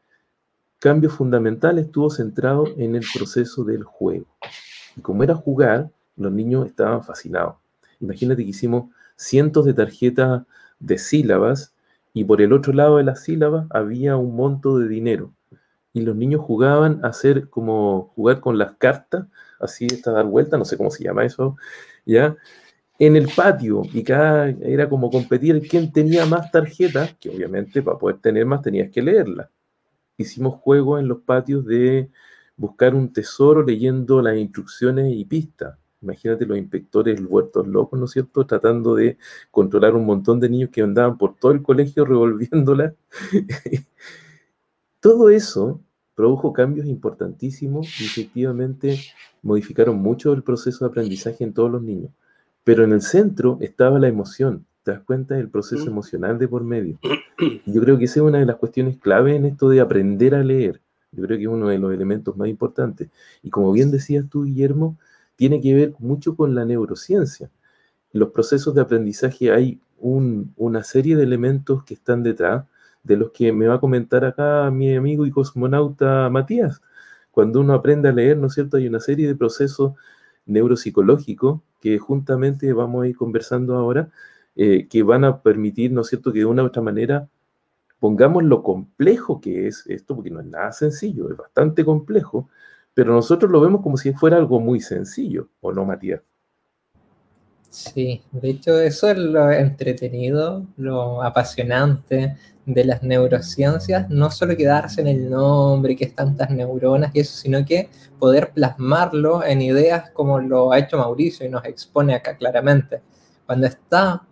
cambio fundamental estuvo centrado en el proceso del juego. Y como era jugar, los niños estaban fascinados. Imagínate que hicimos cientos de tarjetas de sílabas y por el otro lado de las sílabas había un monto de dinero. Y los niños jugaban a hacer como jugar con las cartas, así hasta dar vuelta, no sé cómo se llama eso, ¿ya? en el patio, y cada era como competir quién tenía más tarjetas, que obviamente para poder tener más tenías que leerlas. Hicimos juegos en los patios de buscar un tesoro leyendo las instrucciones y pistas. Imagínate los inspectores vueltos locos, ¿no es cierto?, tratando de controlar un montón de niños que andaban por todo el colegio revolviéndolas. Todo eso produjo cambios importantísimos y efectivamente modificaron mucho el proceso de aprendizaje en todos los niños. Pero en el centro estaba la emoción, ¿te das cuenta del proceso emocional de por medio? Y yo creo que esa es una de las cuestiones clave en esto de aprender a leer. Yo creo que es uno de los elementos más importantes. Y como bien decías tú, Guillermo, tiene que ver mucho con la neurociencia. En los procesos de aprendizaje hay una serie de elementos que están detrás, de los que me va a comentar acá mi amigo y cosmonauta Matías. Cuando uno aprende a leer, ¿no es cierto?, hay una serie de procesos neuropsicológicos que juntamente vamos a ir conversando ahora, que van a permitir, ¿no es cierto?, que de una u otra manera pongamos lo complejo que es esto, porque no es nada sencillo, es bastante complejo, pero nosotros lo vemos como si fuera algo muy sencillo, ¿o no, Matías? Sí, de hecho eso es lo entretenido, lo apasionante de las neurociencias, no solo quedarse en el nombre, que es tantas neuronas y eso, sino que poder plasmarlo en ideas como lo ha hecho Mauricio y nos expone acá claramente. Cuando está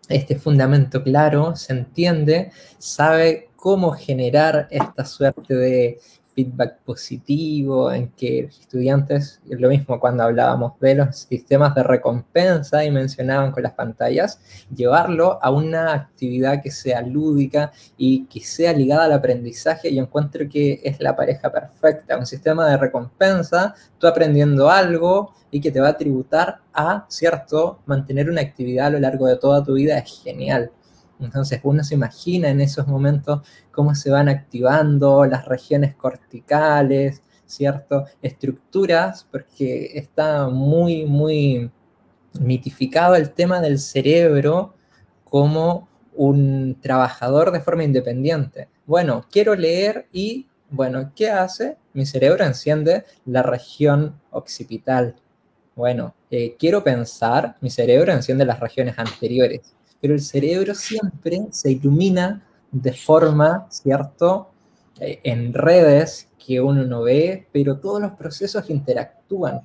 este fundamento claro, se entiende, sabe cómo generar esta suerte de feedback positivo, en que los estudiantes, es lo mismo cuando hablábamos de los sistemas de recompensa y mencionaban con las pantallas, llevarlo a una actividad que sea lúdica y que sea ligada al aprendizaje, y encuentro que es la pareja perfecta, un sistema de recompensa, tú aprendiendo algo y que te va a tributar a, ¿cierto?, mantener una actividad a lo largo de toda tu vida es genial. Entonces uno se imagina en esos momentos cómo se van activando las regiones corticales, ¿cierto? Estructuras, porque está muy, muy mitificado el tema del cerebro como un trabajador de forma independiente. Bueno, quiero leer y, bueno, ¿qué hace? Mi cerebro enciende la región occipital. Bueno, quiero pensar, mi cerebro enciende las regiones anteriores, pero el cerebro siempre se ilumina de forma, ¿cierto?, en redes que uno no ve, pero todos los procesos interactúan.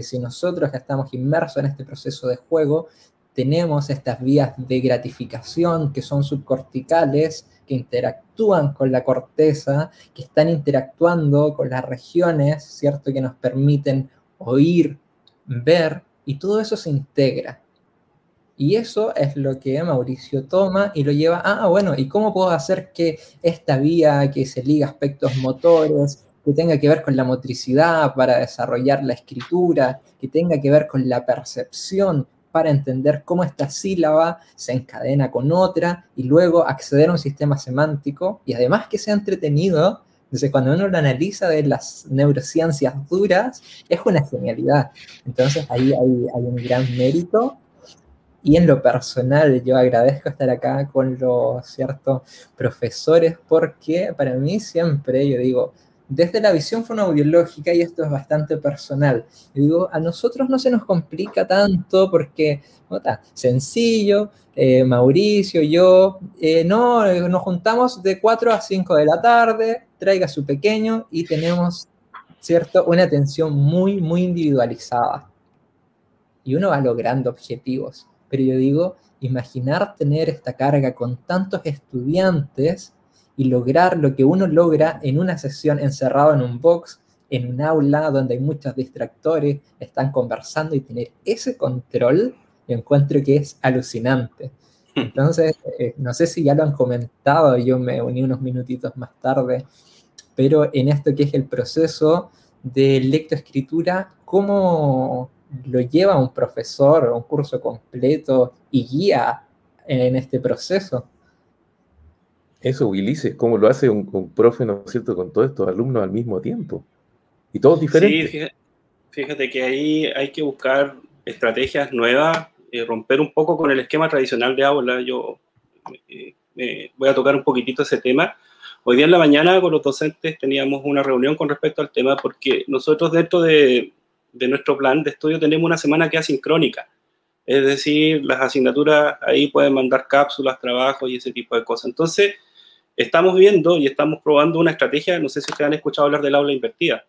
Si nosotros estamos inmersos en este proceso de juego, tenemos estas vías de gratificación que son subcorticales, que interactúan con la corteza, que están interactuando con las regiones, ¿cierto?, que nos permiten oír, ver, y todo eso se integra. Y eso es lo que Mauricio toma y lo lleva, bueno, ¿y cómo puedo hacer que esta vía que se liga a aspectos motores, que tenga que ver con la motricidad para desarrollar la escritura, que tenga que ver con la percepción para entender cómo esta sílaba se encadena con otra y luego acceder a un sistema semántico y además que sea entretenido? Entonces, cuando uno lo analiza de las neurociencias duras, es una genialidad. Entonces, ahí hay un gran mérito. Y en lo personal, yo agradezco estar acá con los ciertos profesores, porque para mí siempre, yo digo, desde la visión fonoaudiológica, y esto es bastante personal, yo digo, a nosotros no se nos complica tanto porque, sencillo, Mauricio, yo, nos juntamos de 4 a 5 de la tarde, traiga su pequeño y tenemos, ¿cierto?, una atención muy, muy individualizada. Y uno va logrando objetivos. Pero yo digo, imaginar tener esta carga con tantos estudiantes y lograr lo que uno logra en una sesión encerrado en un box, en un aula donde hay muchos distractores, están conversando, y tener ese control, yo encuentro que es alucinante. Entonces, no sé si ya lo han comentado, yo me uní unos minutitos más tarde, pero en esto que es el proceso de lectoescritura, ¿cómo lo lleva un profesor a un curso completo y guía en este proceso? Eso, Ulises, ¿cómo lo hace un profe, ¿no es cierto?, con todos estos alumnos al mismo tiempo? Y todos diferentes. Sí, fíjate que ahí hay que buscar estrategias nuevas, romper un poco con el esquema tradicional de aula. Yo voy a tocar un poquitito ese tema. Hoy día en la mañana con los docentes teníamos una reunión con respecto al tema, porque nosotros dentro de nuestro plan de estudio tenemos una semana que es asincrónica. Es decir, las asignaturas ahí pueden mandar cápsulas, trabajos y ese tipo de cosas. Entonces, estamos viendo y estamos probando una estrategia, no sé si ustedes han escuchado hablar del aula invertida.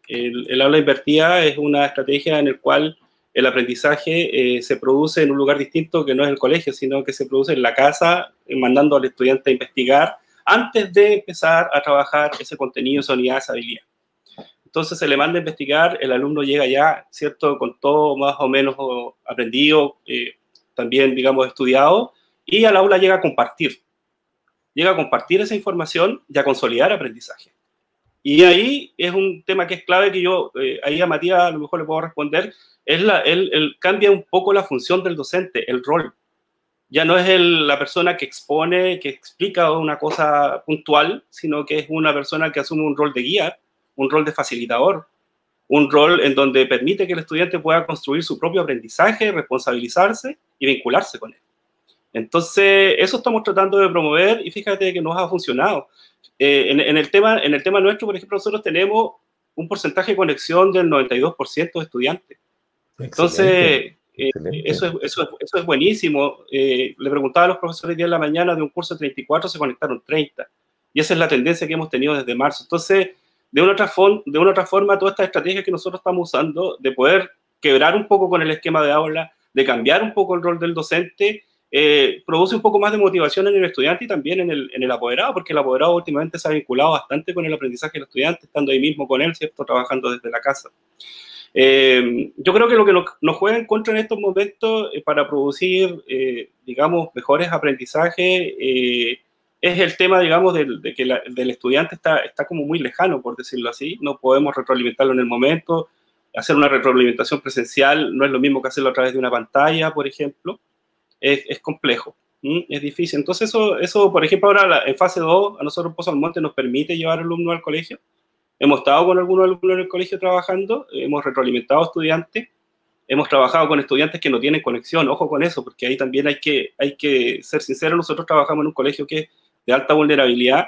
El aula invertida es una estrategia en la cual el aprendizaje se produce en un lugar distinto que no es el colegio, sino que se produce en la casa, mandando al estudiante a investigar antes de empezar a trabajar ese contenido, esa unidad, esa habilidad. Entonces se le manda a investigar, el alumno llega ya, ¿cierto?, con todo más o menos aprendido, también, digamos, estudiado, y al aula llega a compartir esa información y a consolidar aprendizaje. Y ahí es un tema que es clave que yo, ahí a Matías a lo mejor le puedo responder, es él cambia un poco la función del docente, el rol. Ya no es la persona que expone, que explica una cosa puntual, sino que es una persona que asume un rol de guía, un rol de facilitador, un rol en donde permite que el estudiante pueda construir su propio aprendizaje, responsabilizarse y vincularse con él. Entonces, eso estamos tratando de promover y fíjate que nos ha funcionado. En el tema nuestro, por ejemplo, nosotros tenemos un porcentaje de conexión del 92% de estudiantes. Entonces, eso es buenísimo. Le preguntaba a los profesores día en la mañana, de un curso de 34 se conectaron 30. Y esa es la tendencia que hemos tenido desde marzo. Entonces, de una otra forma, todas estas estrategias que nosotros estamos usando, de poder quebrar un poco con el esquema de aula, de cambiar un poco el rol del docente, produce un poco más de motivación en el estudiante y también en el apoderado, porque el apoderado últimamente se ha vinculado bastante con el aprendizaje del estudiante, estando ahí mismo con él, ¿cierto?, trabajando desde la casa. Yo creo que lo que nos juega en contra en estos momentos para producir, digamos, mejores aprendizajes es el tema, digamos, de que del estudiante está como muy lejano, por decirlo así. No podemos retroalimentarlo en el momento. Hacer una retroalimentación presencial no es lo mismo que hacerlo a través de una pantalla, por ejemplo. Es complejo, es difícil. Entonces eso, por ejemplo, ahora en fase 2, a nosotros Pozo Almonte nos permite llevar alumnos al colegio. Hemos estado con algunos alumnos en el colegio trabajando, hemos retroalimentado estudiantes, hemos trabajado con estudiantes que no tienen conexión, ojo con eso, porque ahí también hay que ser sinceros. Nosotros trabajamos en un colegio que es de alta vulnerabilidad,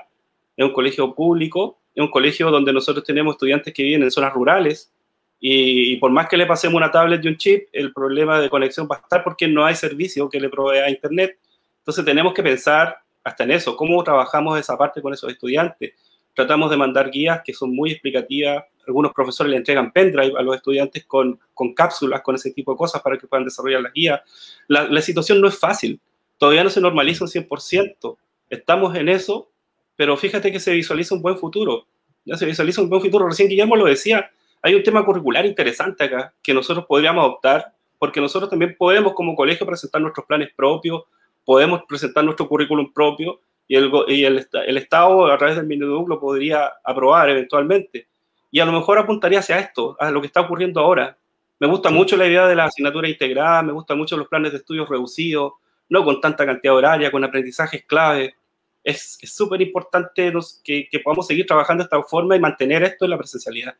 es un colegio público, es un colegio donde nosotros tenemos estudiantes que viven en zonas rurales, y por más que le pasemos una tablet y un chip, el problema de conexión va a estar porque no hay servicio que le provea internet. Entonces tenemos que pensar hasta en eso, cómo trabajamos esa parte con esos estudiantes. Tratamos de mandar guías que son muy explicativas. Algunos profesores le entregan pendrive a los estudiantes con cápsulas, con ese tipo de cosas para que puedan desarrollar las guías. La situación no es fácil, todavía no se normaliza un 100%. Estamos en eso, pero fíjate que se visualiza un buen futuro. Ya se visualiza un buen futuro. Recién Guillermo lo decía, hay un tema curricular interesante acá que nosotros podríamos adoptar, porque nosotros también podemos como colegio presentar nuestros planes propios, podemos presentar nuestro currículum propio, y el Estado a través del Mineduc lo podría aprobar eventualmente. Y a lo mejor apuntaría hacia esto, a lo que está ocurriendo ahora. Me gusta mucho la idea de la asignatura integrada, me gustan mucho los planes de estudios reducidos, no con tanta cantidad horaria, con aprendizajes clave. Es súper importante que podamos seguir trabajando de esta forma y mantener esto en la presencialidad.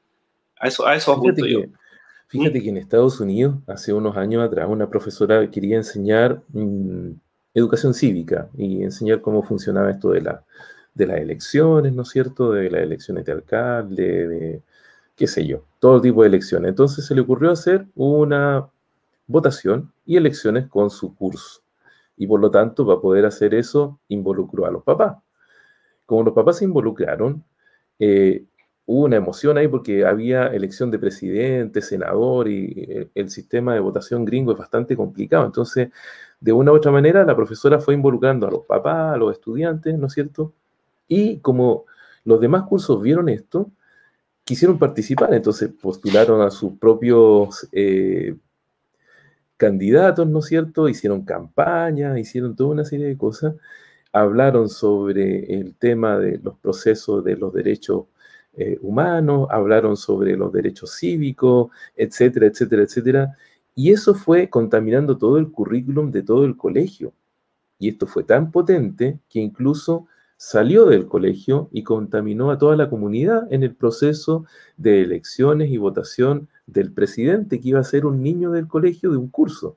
A eso apunto yo. Fíjate que en Estados Unidos, hace unos años atrás, una profesora quería enseñar educación cívica y enseñar cómo funcionaba esto de las elecciones, ¿no es cierto?, de las elecciones de alcalde, de qué sé yo, todo tipo de elecciones. Entonces se le ocurrió hacer una votación y elecciones con su curso. Y por lo tanto, para poder hacer eso, involucró a los papás. Como los papás se involucraron, hubo una emoción ahí porque había elección de presidente, senador, y el sistema de votación gringo es bastante complicado. Entonces, de una u otra manera, la profesora fue involucrando a los papás, a los estudiantes, ¿no es cierto? Y como los demás cursos vieron esto, quisieron participar, entonces postularon a sus propios candidatos, ¿no es cierto? Hicieron campaña, hicieron toda una serie de cosas, hablaron sobre el tema de los procesos de los derechos humanos, hablaron sobre los derechos cívicos, etcétera, etcétera, etcétera. Y eso fue contaminando todo el currículum de todo el colegio. Y esto fue tan potente que incluso salió del colegio y contaminó a toda la comunidad en el proceso de elecciones y votación del presidente, que iba a ser un niño del colegio de un curso.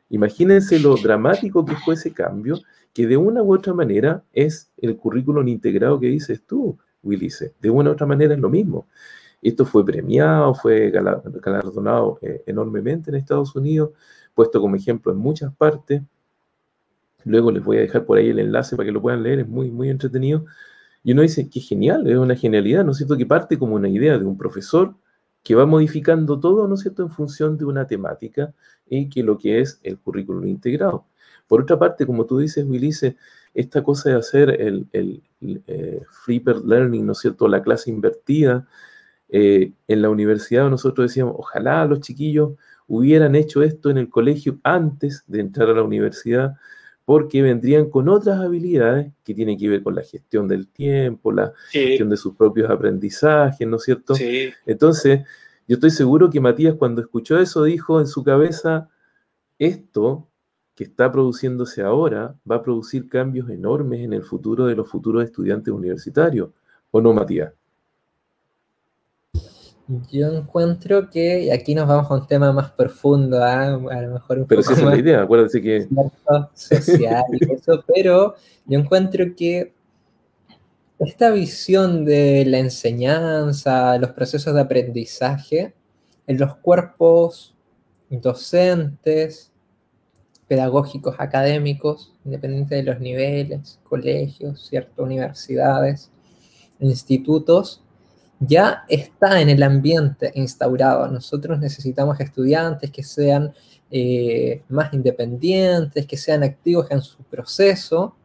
Imagínense lo dramático que fue ese cambio, que de una u otra manera es el currículum integrado que dices tú, Willice. De una u otra manera es lo mismo. Esto fue premiado, fue galardonado enormemente en Estados Unidos. puesto como ejemplo en muchas partes. Luego les voy a dejar por ahí el enlace para que lo puedan leer, es muy, muy entretenido. Y uno dice, qué genial, es una genialidad, ¿no es cierto? Que parte como una idea de un profesor que va modificando todo, ¿no es cierto?, en función de una temática y que lo que es el currículum integrado. Por otra parte, como tú dices, Willice, esta cosa de hacer el flipped learning, ¿no es cierto?, la clase invertida, en la universidad nosotros decíamos, ojalá los chiquillos hubieran hecho esto en el colegio antes de entrar a la universidad, porque vendrían con otras habilidades que tienen que ver con la gestión del tiempo, la gestión de sus propios aprendizajes, ¿no es cierto? Sí. Entonces, yo estoy seguro que Matías, cuando escuchó eso, dijo en su cabeza, esto que está produciéndose ahora va a producir cambios enormes en el futuro de los futuros estudiantes universitarios. ¿O no, Matías? Yo encuentro que, y aquí nos vamos a un tema más profundo, ¿eh? A lo mejor un Pero poco si esa es más la idea, acuérdate que... social y eso, pero yo encuentro que esta visión de la enseñanza, los procesos de aprendizaje, en los cuerpos docentes, pedagógicos, académicos, independiente de los niveles, colegios, ciertas universidades, institutos, ya está en el ambiente instaurado. Nosotros necesitamos estudiantes que sean más independientes, que sean activos en su proceso.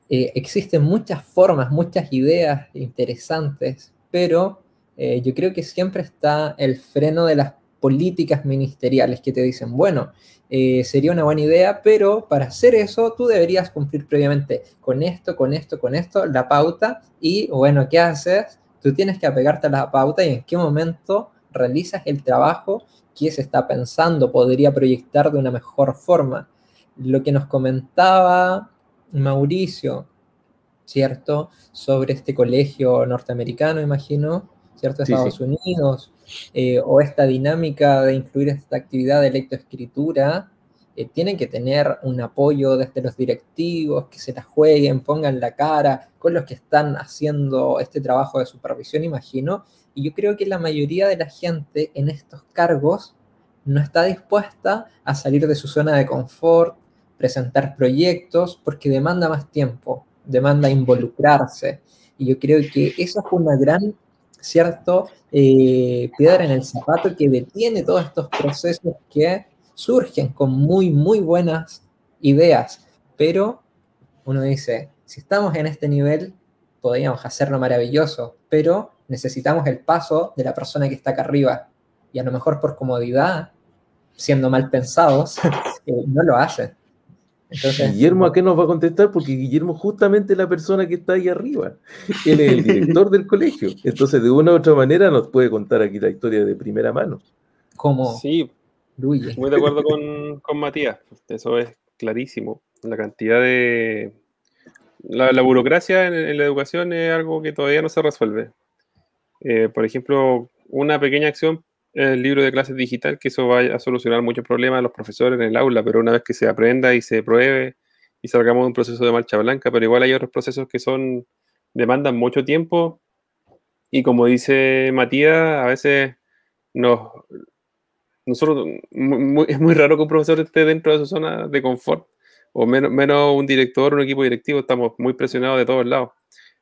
Existen muchas formas, muchas ideas interesantes, pero yo creo que siempre está el freno de las políticas ministeriales que te dicen, bueno, sería una buena idea, pero para hacer eso tú deberías cumplir previamente con esto, con esto, con esto, la pauta, y bueno, ¿qué haces? Tú tienes que apegarte a la pauta y en qué momento realizas el trabajo que se está pensando, podría proyectar de una mejor forma. Lo que nos comentaba Mauricio, ¿cierto? Sobre este colegio norteamericano, imagino, ¿cierto? De Sí, Estados sí. Unidos, o esta dinámica de incluir esta actividad de lectoescritura, tienen que tener un apoyo desde los directivos, que se la jueguen, pongan la cara con los que están haciendo este trabajo de supervisión, imagino, y yo creo que la mayoría de la gente en estos cargos no está dispuesta a salir de su zona de confort, presentar proyectos, porque demanda más tiempo, demanda involucrarse. Y yo creo que eso es una gran, cierto, piedra en el zapato que detiene todos estos procesos que surgen con muy, muy buenas ideas. Pero uno dice, si estamos en este nivel, podríamos hacerlo maravilloso, pero necesitamos el paso de la persona que está acá arriba. Y a lo mejor por comodidad, siendo mal pensados, no lo hacen. Entonces, Guillermo, ¿a qué nos va a contestar? Porque Guillermo justamente es la persona que está ahí arriba. Él es el director del colegio. Entonces, de una u otra manera, nos puede contar aquí la historia de primera mano. ¿cómo Sí, fluye? muy de acuerdo con Matías. Eso es clarísimo. La cantidad de... La burocracia en la educación es algo que todavía no se resuelve. Por ejemplo, una pequeña acción, el libro de clases digital, que eso va a solucionar muchos problemas a los profesores en el aula, pero una vez que se aprenda y se pruebe y salgamos de un proceso de marcha blanca, pero igual hay otros procesos que demandan mucho tiempo y como dice Matías, a veces nosotros, es muy raro que un profesor esté dentro de su zona de confort, o menos un director, un equipo directivo, estamos muy presionados de todos lados.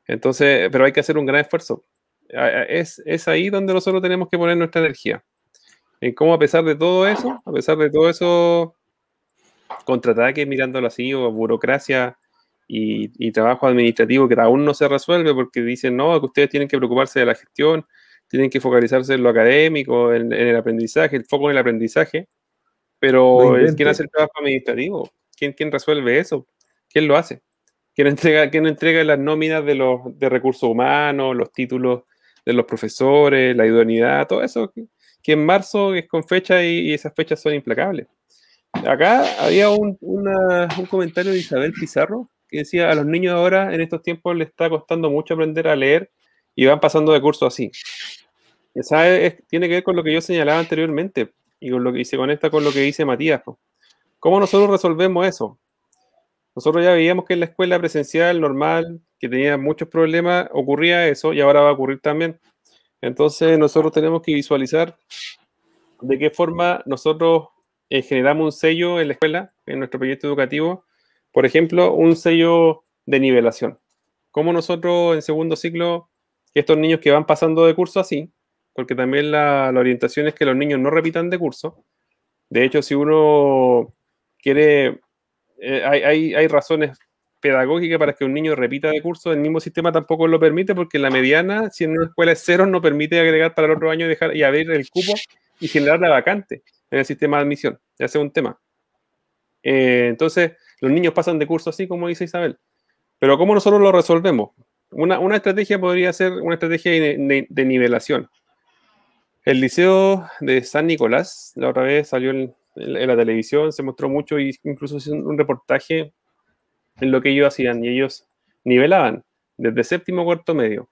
Entonces, pero hay que hacer un gran esfuerzo. Es ahí donde nosotros tenemos que poner nuestra energía. En cómo a pesar de todo eso, contraataques, mirándolo así, o burocracia y trabajo administrativo que aún no se resuelve porque dicen, no, que ustedes tienen que preocuparse de la gestión, tienen que focalizarse en lo académico, en el aprendizaje, el foco en el aprendizaje, pero ¿quién hace el trabajo administrativo? ¿Quién resuelve eso? ¿Quién lo hace? ¿Quién entrega las nóminas de recursos humanos, los títulos de los profesores, la idoneidad, todo eso? Que en marzo es con fecha y esas fechas son implacables. Acá había un comentario de Isabel Pizarro que decía, a los niños ahora en estos tiempos les está costando mucho aprender a leer y van pasando de curso así. Esa tiene que ver con lo que yo señalaba anteriormente y se conecta con lo que dice Matías. ¿Cómo nosotros resolvemos eso? Nosotros ya veíamos que en la escuela presencial normal, que tenía muchos problemas, ocurría eso y ahora va a ocurrir también. Entonces nosotros tenemos que visualizar de qué forma nosotros generamos un sello en la escuela, en nuestro proyecto educativo, por ejemplo, un sello de nivelación. Como nosotros en segundo ciclo, estos niños que van pasando de curso así, porque también la orientación es que los niños no repitan de curso. De hecho, si uno quiere, hay razones pedagógicas para que un niño repita de curso, el mismo sistema tampoco lo permite, porque la mediana, si en una escuela es 0, no permite agregar para el otro año y abrir el cupo y generar la vacante en el sistema de admisión. Ya sea un tema. Entonces, los niños pasan de curso así, como dice Isabel. Pero ¿cómo nosotros lo resolvemos? Una estrategia podría ser una estrategia de nivelación. El liceo de San Nicolás, la otra vez salió en la televisión, se mostró mucho, y incluso hizo un reportaje en lo que ellos hacían, y ellos nivelaban desde séptimo a cuarto medio.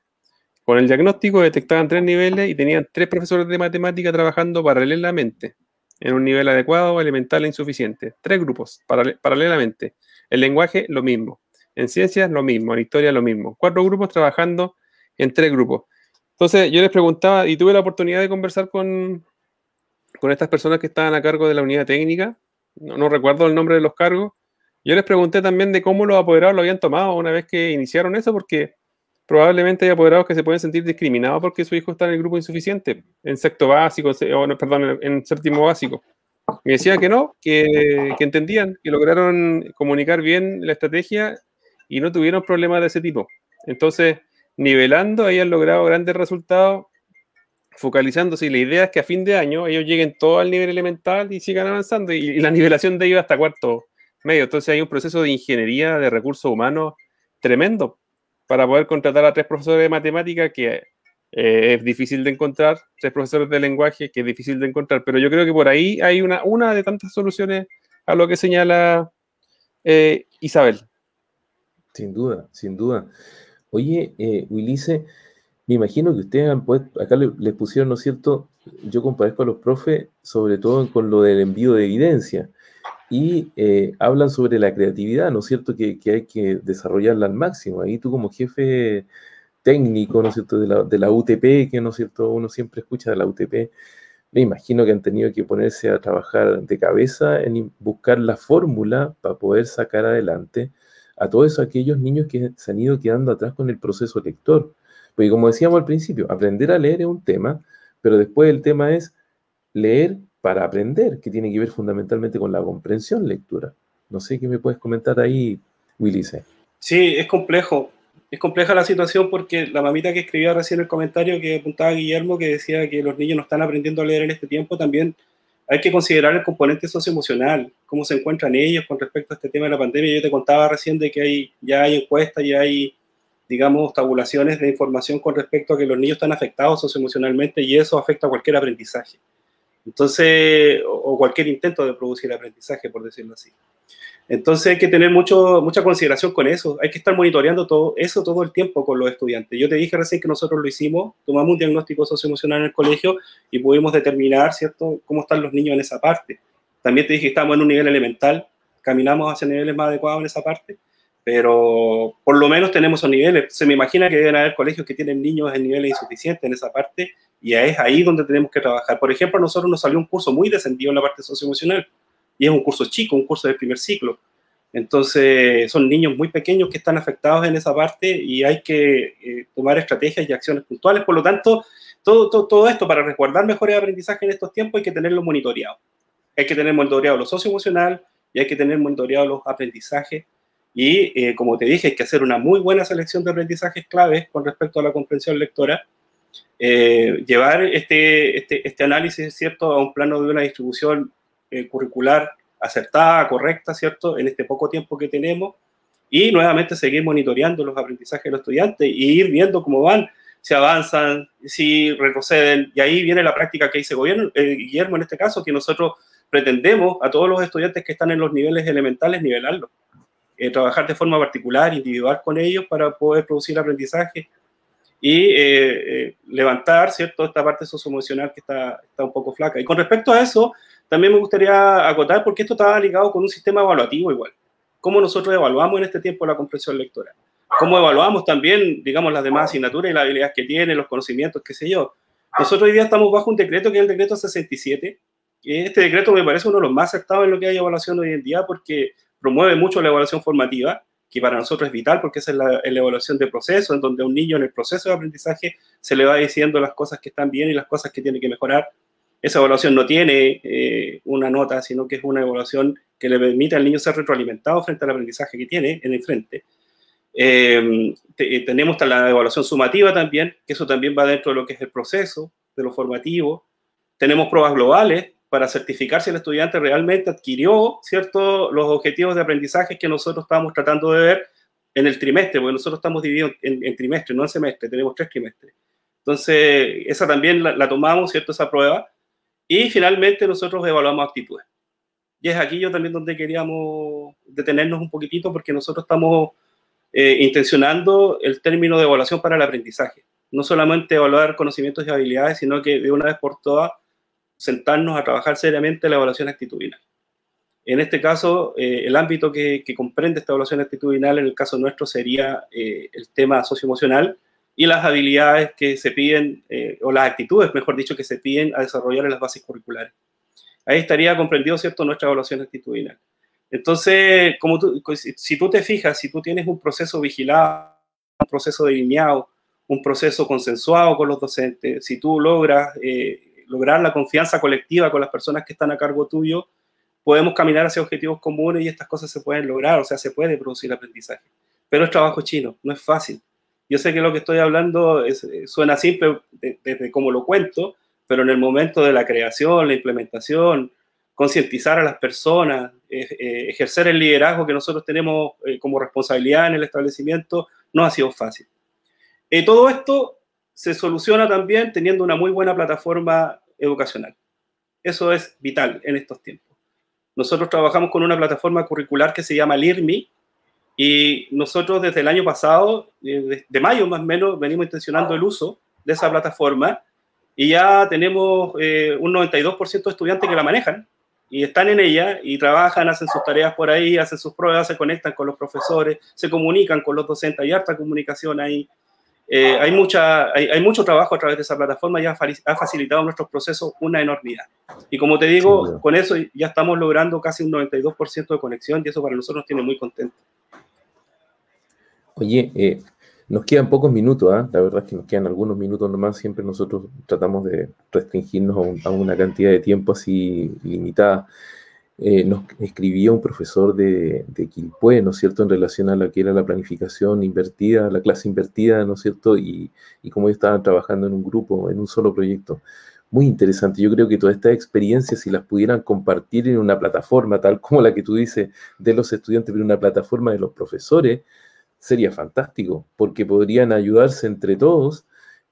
Con el diagnóstico detectaban 3 niveles y tenían 3 profesores de matemática trabajando paralelamente, en un nivel adecuado, elemental e insuficiente. 3 grupos, paralelamente. El lenguaje, lo mismo. En ciencias, lo mismo. En historia, lo mismo. 4 grupos trabajando en 3 grupos. Entonces, yo les preguntaba, y tuve la oportunidad de conversar con estas personas que estaban a cargo de la unidad técnica, no recuerdo el nombre de los cargos. Yo les pregunté también de cómo los apoderados lo habían tomado una vez que iniciaron eso, porque probablemente hay apoderados que se pueden sentir discriminados porque su hijo está en el grupo insuficiente, en sexto básico, en séptimo básico. Me decían que no, que entendían, que lograron comunicar bien la estrategia y no tuvieron problemas de ese tipo. Entonces, nivelando, ahí han logrado grandes resultados, focalizándose, y la idea es que a fin de año ellos lleguen todos al nivel elemental y sigan avanzando, y la nivelación de ellos hasta cuarto medio. Entonces hay un proceso de ingeniería de recursos humanos tremendo para poder contratar a 3 profesores de matemática, que es difícil de encontrar, 3 profesores de lenguaje, que es difícil de encontrar, pero yo creo que por ahí hay una de tantas soluciones a lo que señala Isabel. Sin duda, sin duda. Oye, Ulises, me imagino que ustedes acá les pusieron, ¿no es cierto? Yo compadezco a los profes, sobre todo con lo del envío de evidencia, y hablan sobre la creatividad, ¿no es cierto? Que hay que desarrollarla al máximo. Ahí tú, como jefe técnico, ¿no es cierto? De la UTP, que, ¿no es cierto? Uno siempre escucha de la UTP. Me imagino que han tenido que ponerse a trabajar de cabeza en buscar la fórmula para poder sacar adelante a todos aquellos niños que se han ido quedando atrás con el proceso lector. Porque como decíamos al principio, aprender a leer es un tema, pero después el tema es leer para aprender, que tiene que ver fundamentalmente con la comprensión lectura. No sé qué me puedes comentar ahí, Ulises. Sí, es complejo. Es compleja la situación porque la mamita que escribía recién el comentario que apuntaba Guillermo, que decía que los niños no están aprendiendo a leer en este tiempo, también hay que considerar el componente socioemocional, cómo se encuentran ellos con respecto a este tema de la pandemia. Yo te contaba recién de que ya hay encuestas, ya hay, digamos, tabulaciones de información con respecto a que los niños están afectados socioemocionalmente, y eso afecta a cualquier aprendizaje. Entonces, o cualquier intento de producir aprendizaje, por decirlo así. Entonces hay que tener mucha consideración con eso. Hay que estar monitoreando todo eso todo el tiempo con los estudiantes. Yo te dije recién que nosotros lo hicimos, tomamos un diagnóstico socioemocional en el colegio y pudimos determinar, ¿cierto?, cómo están los niños en esa parte. También te dije que estamos en un nivel elemental, caminamos hacia niveles más adecuados en esa parte, pero por lo menos tenemos esos niveles. Se me imagina que deben haber colegios que tienen niños en niveles insuficientes en esa parte, y es ahí donde tenemos que trabajar. Por ejemplo, a nosotros nos salió un curso muy descendido en la parte socioemocional, y es un curso chico, un curso del primer ciclo. Entonces, son niños muy pequeños que están afectados en esa parte, y hay que tomar estrategias y acciones puntuales. Por lo tanto, todo esto, para resguardar mejores aprendizajes en estos tiempos, hay que tenerlo monitoreado. Hay que tener monitoreado lo socioemocional y hay que tener monitoreado los aprendizajes. Y como te dije, hay que hacer una muy buena selección de aprendizajes claves con respecto a la comprensión lectora. Llevar este análisis, ¿cierto?, a un plano de una distribución curricular acertada, correcta, ¿cierto?, en este poco tiempo que tenemos, y nuevamente seguir monitoreando los aprendizajes de los estudiantes y ir viendo cómo van, si avanzan, si retroceden, y ahí viene la práctica que dice Guillermo en este caso, que nosotros pretendemos a todos los estudiantes que están en los niveles elementales nivelarlos, trabajar de forma particular, individual con ellos para poder producir aprendizaje y levantar, ¿cierto?, esta parte socioemocional que está un poco flaca. Y con respecto a eso, también me gustaría acotar, porque esto está ligado con un sistema evaluativo igual. ¿Cómo nosotros evaluamos en este tiempo la comprensión lectora? ¿Cómo evaluamos también, digamos, las demás asignaturas y las habilidades que tienen, los conocimientos, qué sé yo? Nosotros hoy día estamos bajo un decreto que es el decreto 67, este decreto me parece uno de los más acertados en lo que hay evaluación hoy en día, porque promueve mucho la evaluación formativa, que para nosotros es vital, porque esa es la evaluación de proceso, en donde a un niño en el proceso de aprendizaje se le va diciendo las cosas que están bien y las cosas que tiene que mejorar. Esa evaluación no tiene una nota, sino que es una evaluación que le permite al niño ser retroalimentado frente al aprendizaje que tiene en el frente. Tenemos la evaluación sumativa también, que eso también va dentro de lo que es el proceso, de lo formativo. Tenemos pruebas globales para certificar si el estudiante realmente adquirió, ¿cierto?, los objetivos de aprendizaje que nosotros estamos tratando de ver en el trimestre, porque nosotros estamos divididos en trimestre, no en semestre, tenemos 3 trimestres. Entonces, esa también la tomamos, ¿cierto?, esa prueba. Y finalmente nosotros evaluamos actitudes. Y es aquí yo también donde queríamos detenernos un poquitito, porque nosotros estamos intencionando el término de evaluación para el aprendizaje. No solamente evaluar conocimientos y habilidades, sino que de una vez por todas sentarnos a trabajar seriamente la evaluación actitudinal. En este caso, el ámbito que comprende esta evaluación actitudinal, en el caso nuestro, sería el tema socioemocional y las habilidades que se piden, o las actitudes, mejor dicho, que se piden a desarrollar en las bases curriculares. Ahí estaría comprendido, ¿cierto?, nuestra evaluación actitudinal. Entonces, si tú te fijas, si tú tienes un proceso vigilado, un proceso delineado, un proceso consensuado con los docentes, si tú logras lograr la confianza colectiva con las personas que están a cargo tuyo, podemos caminar hacia objetivos comunes y estas cosas se pueden lograr, o sea, se puede producir aprendizaje. Pero es trabajo chino, no es fácil. Yo sé que lo que estoy hablando suena simple desde cómo lo cuento, pero en el momento de la creación, la implementación, concientizar a las personas, ejercer el liderazgo que nosotros tenemos como responsabilidad en el establecimiento, no ha sido fácil. Todo esto se soluciona también teniendo una muy buena plataforma educacional. Eso es vital en estos tiempos. Nosotros trabajamos con una plataforma curricular que se llama LIRMI, y nosotros desde el año pasado, de mayo más o menos, venimos intencionando el uso de esa plataforma, y ya tenemos un 92% de estudiantes que la manejan, y están en ella, y trabajan, hacen sus tareas por ahí, hacen sus pruebas, se conectan con los profesores, se comunican con los docentes, hay harta comunicación ahí. Hay mucho trabajo a través de esa plataforma y ha facilitado nuestros procesos una enormidad. Y como te digo, sí, con eso ya estamos logrando casi un 92% de conexión, y eso para nosotros nos tiene muy contentos. Oye, nos quedan pocos minutos, ¿eh? La verdad es que nos quedan algunos minutos nomás. Siempre nosotros tratamos de restringirnos a una cantidad de tiempo así limitada. Nos escribía un profesor de Quilpué, ¿no es cierto?, en relación a lo que era la planificación invertida, la clase invertida, ¿no es cierto?, y cómo ellos estaban trabajando en un grupo, en un solo proyecto. Muy interesante. Yo creo que todas estas experiencias, si las pudieran compartir en una plataforma, tal como la que tú dices, de los estudiantes, pero una plataforma de los profesores, sería fantástico, porque podrían ayudarse entre todos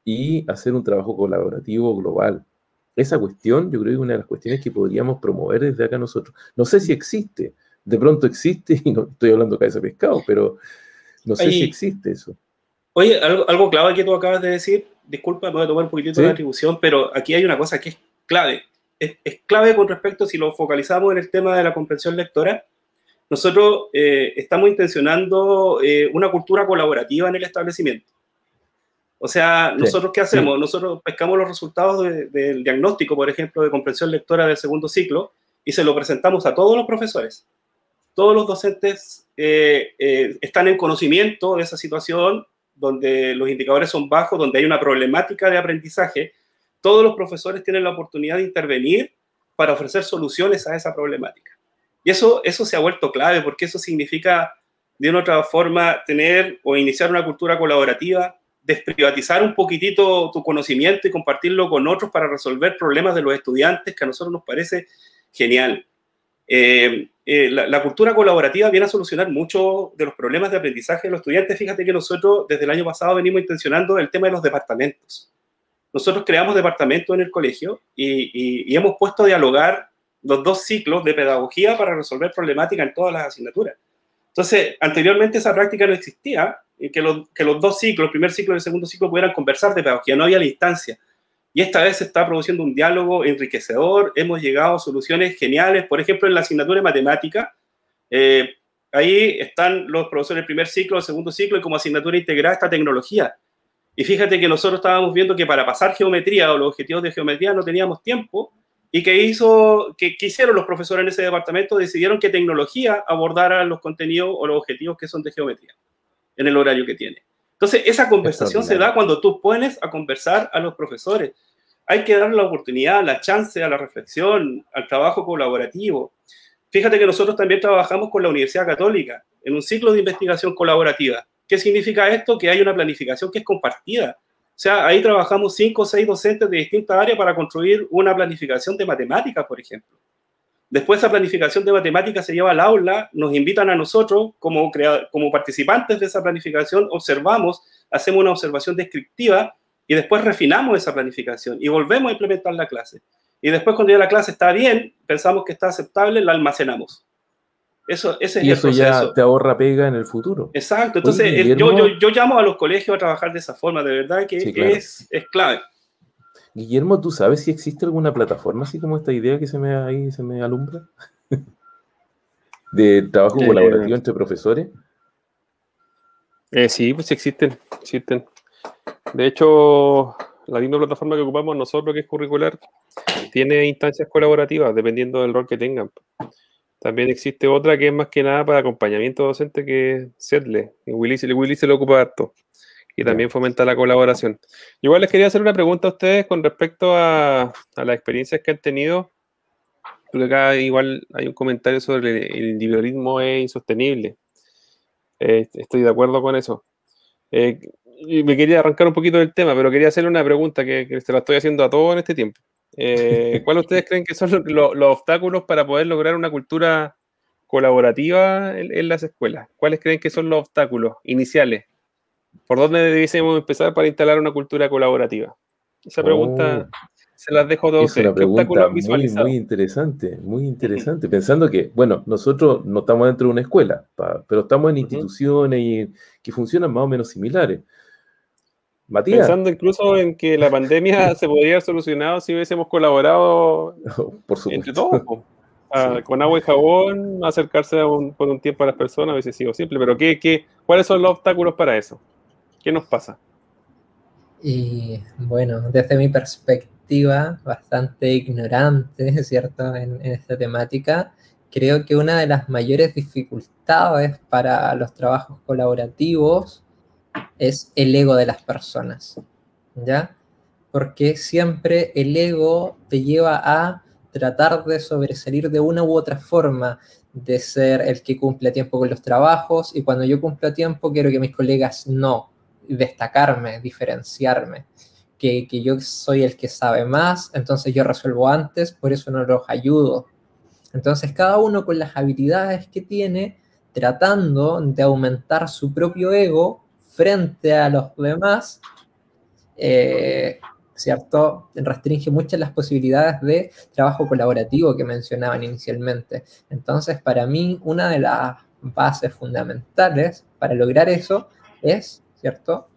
y hacer un trabajo colaborativo global. Esa cuestión, yo creo que es una de las cuestiones que podríamos promover desde acá nosotros. No sé si existe, de pronto existe, y no estoy hablando cabeza de pescado, pero no sé si existe eso. Oye, algo clave que tú acabas de decir, disculpa, me voy a tomar un poquitito de atribución, pero aquí hay una cosa que es clave. Es clave con respecto, si lo focalizamos en el tema de la comprensión lectora. Nosotros estamos intencionando una cultura colaborativa en el establecimiento. O sea, ¿nosotros qué hacemos? Nosotros pescamos los resultados del diagnóstico, por ejemplo, de comprensión lectora del segundo ciclo, y se lo presentamos a todos los profesores. Todos los docentes están en conocimiento de esa situación, donde los indicadores son bajos, donde hay una problemática de aprendizaje. Todos los profesores tienen la oportunidad de intervenir para ofrecer soluciones a esa problemática. Y eso se ha vuelto clave, porque eso significa, de una u otra forma, tener o iniciar una cultura colaborativa, desprivatizar un poquitito tu conocimiento y compartirlo con otros para resolver problemas de los estudiantes, que a nosotros nos parece genial. La cultura colaborativa viene a solucionar muchos de los problemas de aprendizaje de los estudiantes. Fíjate que nosotros desde el año pasado venimos intencionando el tema de los departamentos. Nosotros creamos departamentos en el colegio y hemos puesto a dialogar los 2 ciclos de pedagogía para resolver problemáticas en todas las asignaturas. Entonces, anteriormente esa práctica no existía, que los 2 ciclos, el primer ciclo y el segundo ciclo, pudieran conversar de pedagogía, no había la instancia. Y esta vez se está produciendo un diálogo enriquecedor, hemos llegado a soluciones geniales. Por ejemplo, en la asignatura de matemática, ahí están los profesores del primer ciclo, del segundo ciclo, y como asignatura integrada esta tecnología. Y fíjate que nosotros estábamos viendo que para pasar geometría o los objetivos de geometría no teníamos tiempo, ¿Y qué hicieron los profesores en ese departamento? Decidieron que tecnología abordara los contenidos o los objetivos que son de geometría en el horario que tiene. Entonces, esa conversación se da cuando tú pones a conversar a los profesores. Hay que darle la oportunidad, la chance a la reflexión, al trabajo colaborativo. Fíjate que nosotros también trabajamos con la Universidad Católica en un ciclo de investigación colaborativa. ¿Qué significa esto? Que hay una planificación que es compartida. O sea, ahí trabajamos 5 o 6 docentes de distintas áreas para construir una planificación de matemáticas, por ejemplo. Después esa planificación de matemáticas se lleva al aula, nos invitan a nosotros como participantes de esa planificación, observamos, hacemos una observación descriptiva y después refinamos esa planificación y volvemos a implementar la clase. Y después cuando ya la clase está bien, pensamos que está aceptable, la almacenamos. Ese es el proceso. Ya te ahorra pega en el futuro. Exacto. Entonces, oye, Guillermo, yo llamo a los colegios a trabajar de esa forma, de verdad que sí, claro, es clave. Guillermo, ¿tú sabes si existe alguna plataforma así como esta idea que se me alumbra? ¿De trabajo colaborativo entre profesores? Sí, pues existen. De hecho, la misma plataforma que ocupamos nosotros, que es curricular, tiene instancias colaborativas, dependiendo del rol que tengan. También existe otra que es más que nada para acompañamiento docente, que es Sedle. Willy se lo ocupa harto. Y también fomenta la colaboración. Igual les quería hacer una pregunta a ustedes con respecto a las experiencias que han tenido, porque acá igual hay un comentario sobre el individualismo es insostenible. Estoy de acuerdo con eso. Y me quería arrancar un poquito del tema, pero quería hacerle una pregunta que se la estoy haciendo a todos en este tiempo. ¿Cuáles ustedes creen que son los obstáculos para poder lograr una cultura colaborativa en las escuelas? ¿Cuáles creen que son los obstáculos iniciales? ¿Por dónde debiésemos empezar para instalar una cultura colaborativa? Esa pregunta se las dejo a todos ustedes. Es una pregunta muy interesante, pensando que, bueno, nosotros no estamos dentro de una escuela, pero estamos en instituciones y que funcionan más o menos similares. Matías. Pensando incluso en que la pandemia se podría haber solucionado si hubiésemos colaborado por supuesto, entre todos. Sí. Con agua y jabón, acercarse por un tiempo a las personas hubiese sido simple, pero ¿cuáles son los obstáculos para eso? ¿Qué nos pasa? Y bueno, desde mi perspectiva, bastante ignorante, ¿cierto?, en esta temática, creo que una de las mayores dificultades para los trabajos colaborativos es el ego de las personas, ¿ya? Porque siempre el ego te lleva a tratar de sobresalir de una u otra forma, de ser el que cumple a tiempo con los trabajos, y cuando yo cumplo a tiempo quiero que mis colegas no, destacarme, diferenciarme, que yo soy el que sabe más, entonces yo resuelvo antes, por eso no los ayudo. Entonces cada uno con las habilidades que tiene, tratando de aumentar su propio ego frente a los demás, ¿cierto? Restringe muchas las posibilidades de trabajo colaborativo que mencionaban inicialmente. Entonces, para mí, una de las bases fundamentales para lograr eso es, ¿cierto?,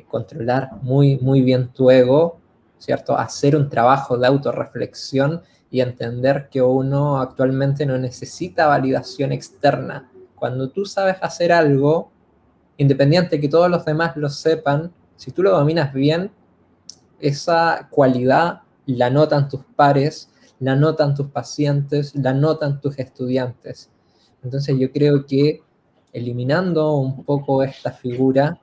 controlar muy bien tu ego, ¿cierto?, hacer un trabajo de autorreflexión y entender que uno actualmente no necesita validación externa. Cuando tú sabes hacer algo, independiente de que todos los demás lo sepan, si tú lo dominas bien, esa cualidad la notan tus pares, la notan tus pacientes, la notan tus estudiantes. Entonces yo creo que eliminando un poco esta figura,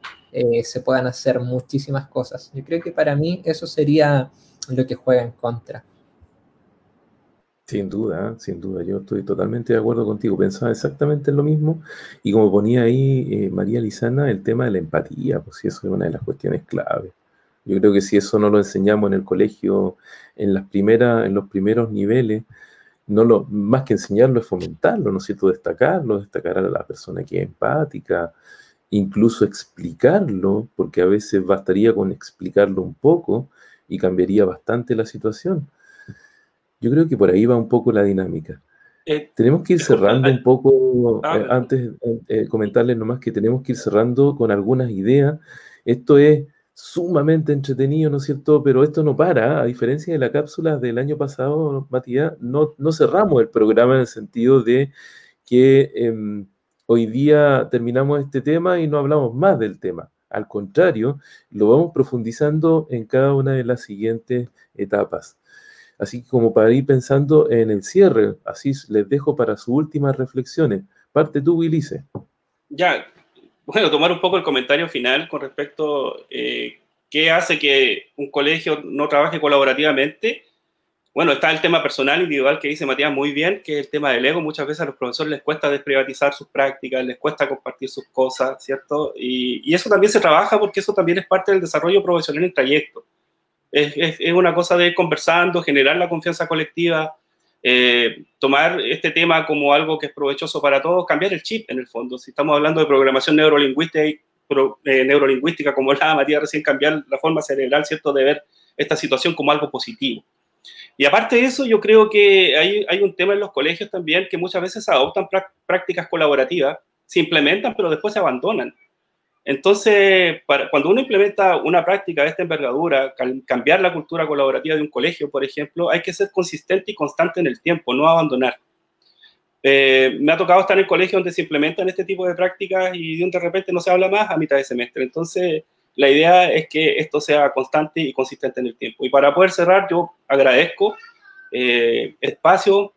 se puedan hacer muchísimas cosas. Yo creo que para mí eso sería lo que juega en contra. Sin duda, yo estoy totalmente de acuerdo contigo, pensaba exactamente en lo mismo, y como ponía ahí María Lizana, el tema de la empatía, pues sí, eso es una de las cuestiones clave. Yo creo que si eso no lo enseñamos en el colegio, en los primeros niveles, más que enseñarlo es fomentarlo, ¿no es cierto?, destacar a la persona que es empática, incluso explicarlo, porque a veces bastaría con explicarlo un poco y cambiaría bastante la situación. Yo creo que por ahí va un poco la dinámica. Tenemos que ir cerrando un poco, antes comentarles nomás que tenemos que ir cerrando con algunas ideas. Esto es sumamente entretenido, ¿no es cierto? Pero esto no para, a diferencia de la cápsula del año pasado, Matías, no cerramos el programa en el sentido de que hoy día terminamos este tema y no hablamos más del tema. Al contrario, lo vamos profundizando en cada una de las siguientes etapas. Así como para ir pensando en el cierre, así les dejo para sus últimas reflexiones. Parte tú, Willice. Ya, bueno, tomar un poco el comentario final con respecto qué hace que un colegio no trabaje colaborativamente. Bueno, está el tema personal, individual, que dice Matías muy bien, que es el tema del ego. Muchas veces a los profesores les cuesta desprivatizar sus prácticas, les cuesta compartir sus cosas, ¿cierto? Y eso también se trabaja porque eso también es parte del desarrollo profesional en trayecto. Es una cosa de ir conversando, generar la confianza colectiva, tomar este tema como algo que es provechoso para todos, cambiar el chip en el fondo. Si estamos hablando de programación neurolingüística, como hablaba Matías recién, cambiar la forma cerebral, ¿cierto?, de ver esta situación como algo positivo. Y aparte de eso, yo creo que hay un tema en los colegios también que muchas veces adoptan prácticas colaborativas, se implementan, pero después se abandonan. Entonces, cuando uno implementa una práctica de esta envergadura, cambiar la cultura colaborativa de un colegio, por ejemplo, hay que ser consistente y constante en el tiempo, no abandonar. Me ha tocado estar en colegios donde se implementan este tipo de prácticas y de repente no se habla más a mitad de semestre. Entonces, la idea es que esto sea constante y consistente en el tiempo. Y para poder cerrar, yo agradezco espacio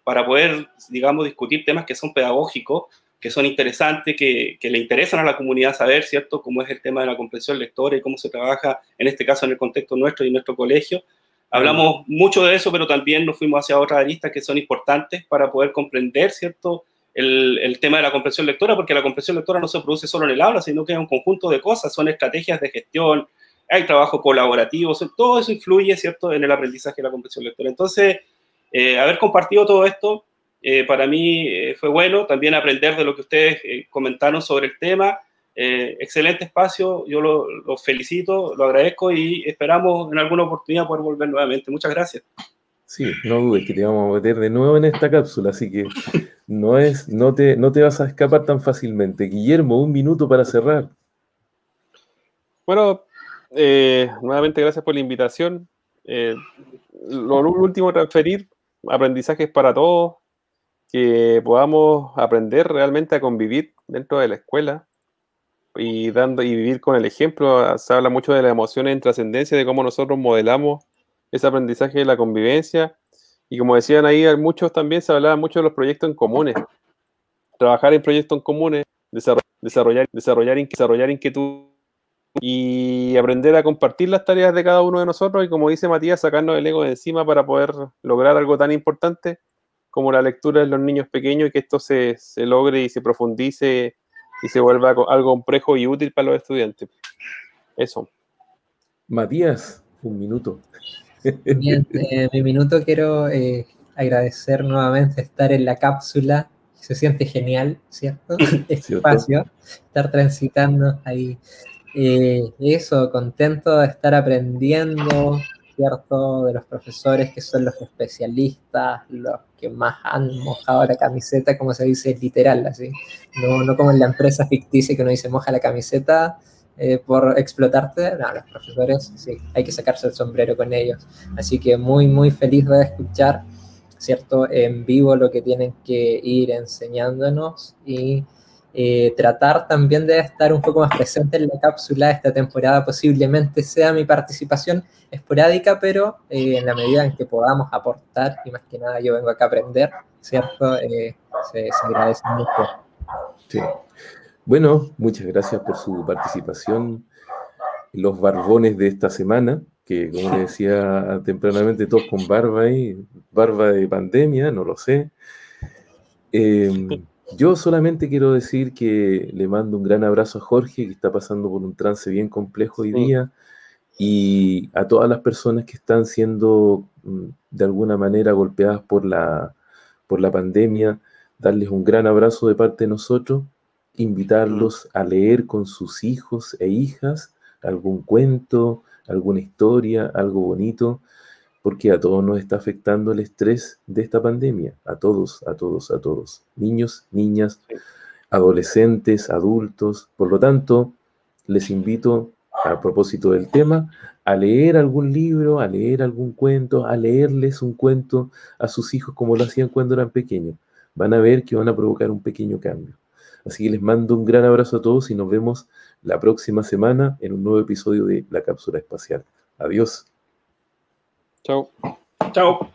para poder, digamos, discutir temas que son pedagógicos, que son interesantes, que le interesan a la comunidad saber, ¿cierto?, cómo es el tema de la comprensión lectora y cómo se trabaja, en este caso, en el contexto nuestro y nuestro colegio. Hablamos mucho de eso, pero también nos fuimos hacia otras aristas que son importantes para poder comprender, ¿cierto?, el tema de la comprensión lectora, porque la comprensión lectora no se produce solo en el aula, sino que es un conjunto de cosas, son estrategias de gestión, hay trabajo colaborativo, todo eso influye, ¿cierto?, en el aprendizaje de la comprensión lectora. Entonces, haber compartido todo esto, para mí fue bueno, también aprender de lo que ustedes comentaron sobre el tema. Excelente espacio, yo lo felicito, lo agradezco y esperamos en alguna oportunidad poder volver nuevamente. Muchas gracias. Sí, no dudes que te vamos a meter de nuevo en esta cápsula, así que no te vas a escapar tan fácilmente. Guillermo, 1 minuto para cerrar. Bueno, nuevamente gracias por la invitación. Lo último, transferir aprendizajes para todos, que podamos aprender realmente a convivir dentro de la escuela y vivir con el ejemplo. Se habla mucho de las emociones en trascendencia, de cómo nosotros modelamos ese aprendizaje de la convivencia, y como decían ahí muchos, también se hablaba mucho de los proyectos en comunes, trabajar en proyectos en comunes, desarrollar inquietud y aprender a compartir las tareas de cada uno de nosotros, y como dice Matías, sacarnos el ego de encima para poder lograr algo tan importante como la lectura de los niños pequeños, y que esto se logre y se profundice y se vuelva algo complejo y útil para los estudiantes. Eso. Matías, 1 minuto. Bien, mi minuto quiero agradecer nuevamente estar en la cápsula. Se siente genial, ¿cierto? Este espacio, estar transitando ahí. Eso, contento de estar aprendiendo, ¿cierto? De los profesores que son los especialistas, los que más han mojado la camiseta, como se dice, literal, así. No como en la empresa ficticia que uno dice moja la camiseta por explotarte. No, los profesores, sí, hay que sacarse el sombrero con ellos. Así que muy, muy feliz de escuchar, ¿cierto?, en vivo lo que tienen que ir enseñándonos, y tratar también de estar un poco más presente en la cápsula. Esta temporada posiblemente sea mi participación esporádica, pero en la medida en que podamos aportar, y más que nada yo vengo acá a aprender, ¿cierto?, se agradece mucho. Sí. Bueno, muchas gracias por su participación. Los barbones de esta semana, que como les decía tempranamente, todos con barba ahí, barba de pandemia, no lo sé. Yo solamente quiero decir que le mando un gran abrazo a Jorge, que está pasando por un trance bien complejo hoy día, y a todas las personas que están siendo de alguna manera golpeadas por la pandemia, darles un gran abrazo de parte de nosotros, invitarlos a leer con sus hijos e hijas algún cuento, alguna historia, algo bonito, porque a todos nos está afectando el estrés de esta pandemia, a todos, niños, niñas, adolescentes, adultos. Por lo tanto, les invito, a propósito del tema, a leer algún libro, a leer algún cuento, a leerles un cuento a sus hijos como lo hacían cuando eran pequeños. Van a ver que van a provocar un pequeño cambio. Así que les mando un gran abrazo a todos y nos vemos la próxima semana en un nuevo episodio de La Cápsula Espacial. Adiós. Chao. Chao.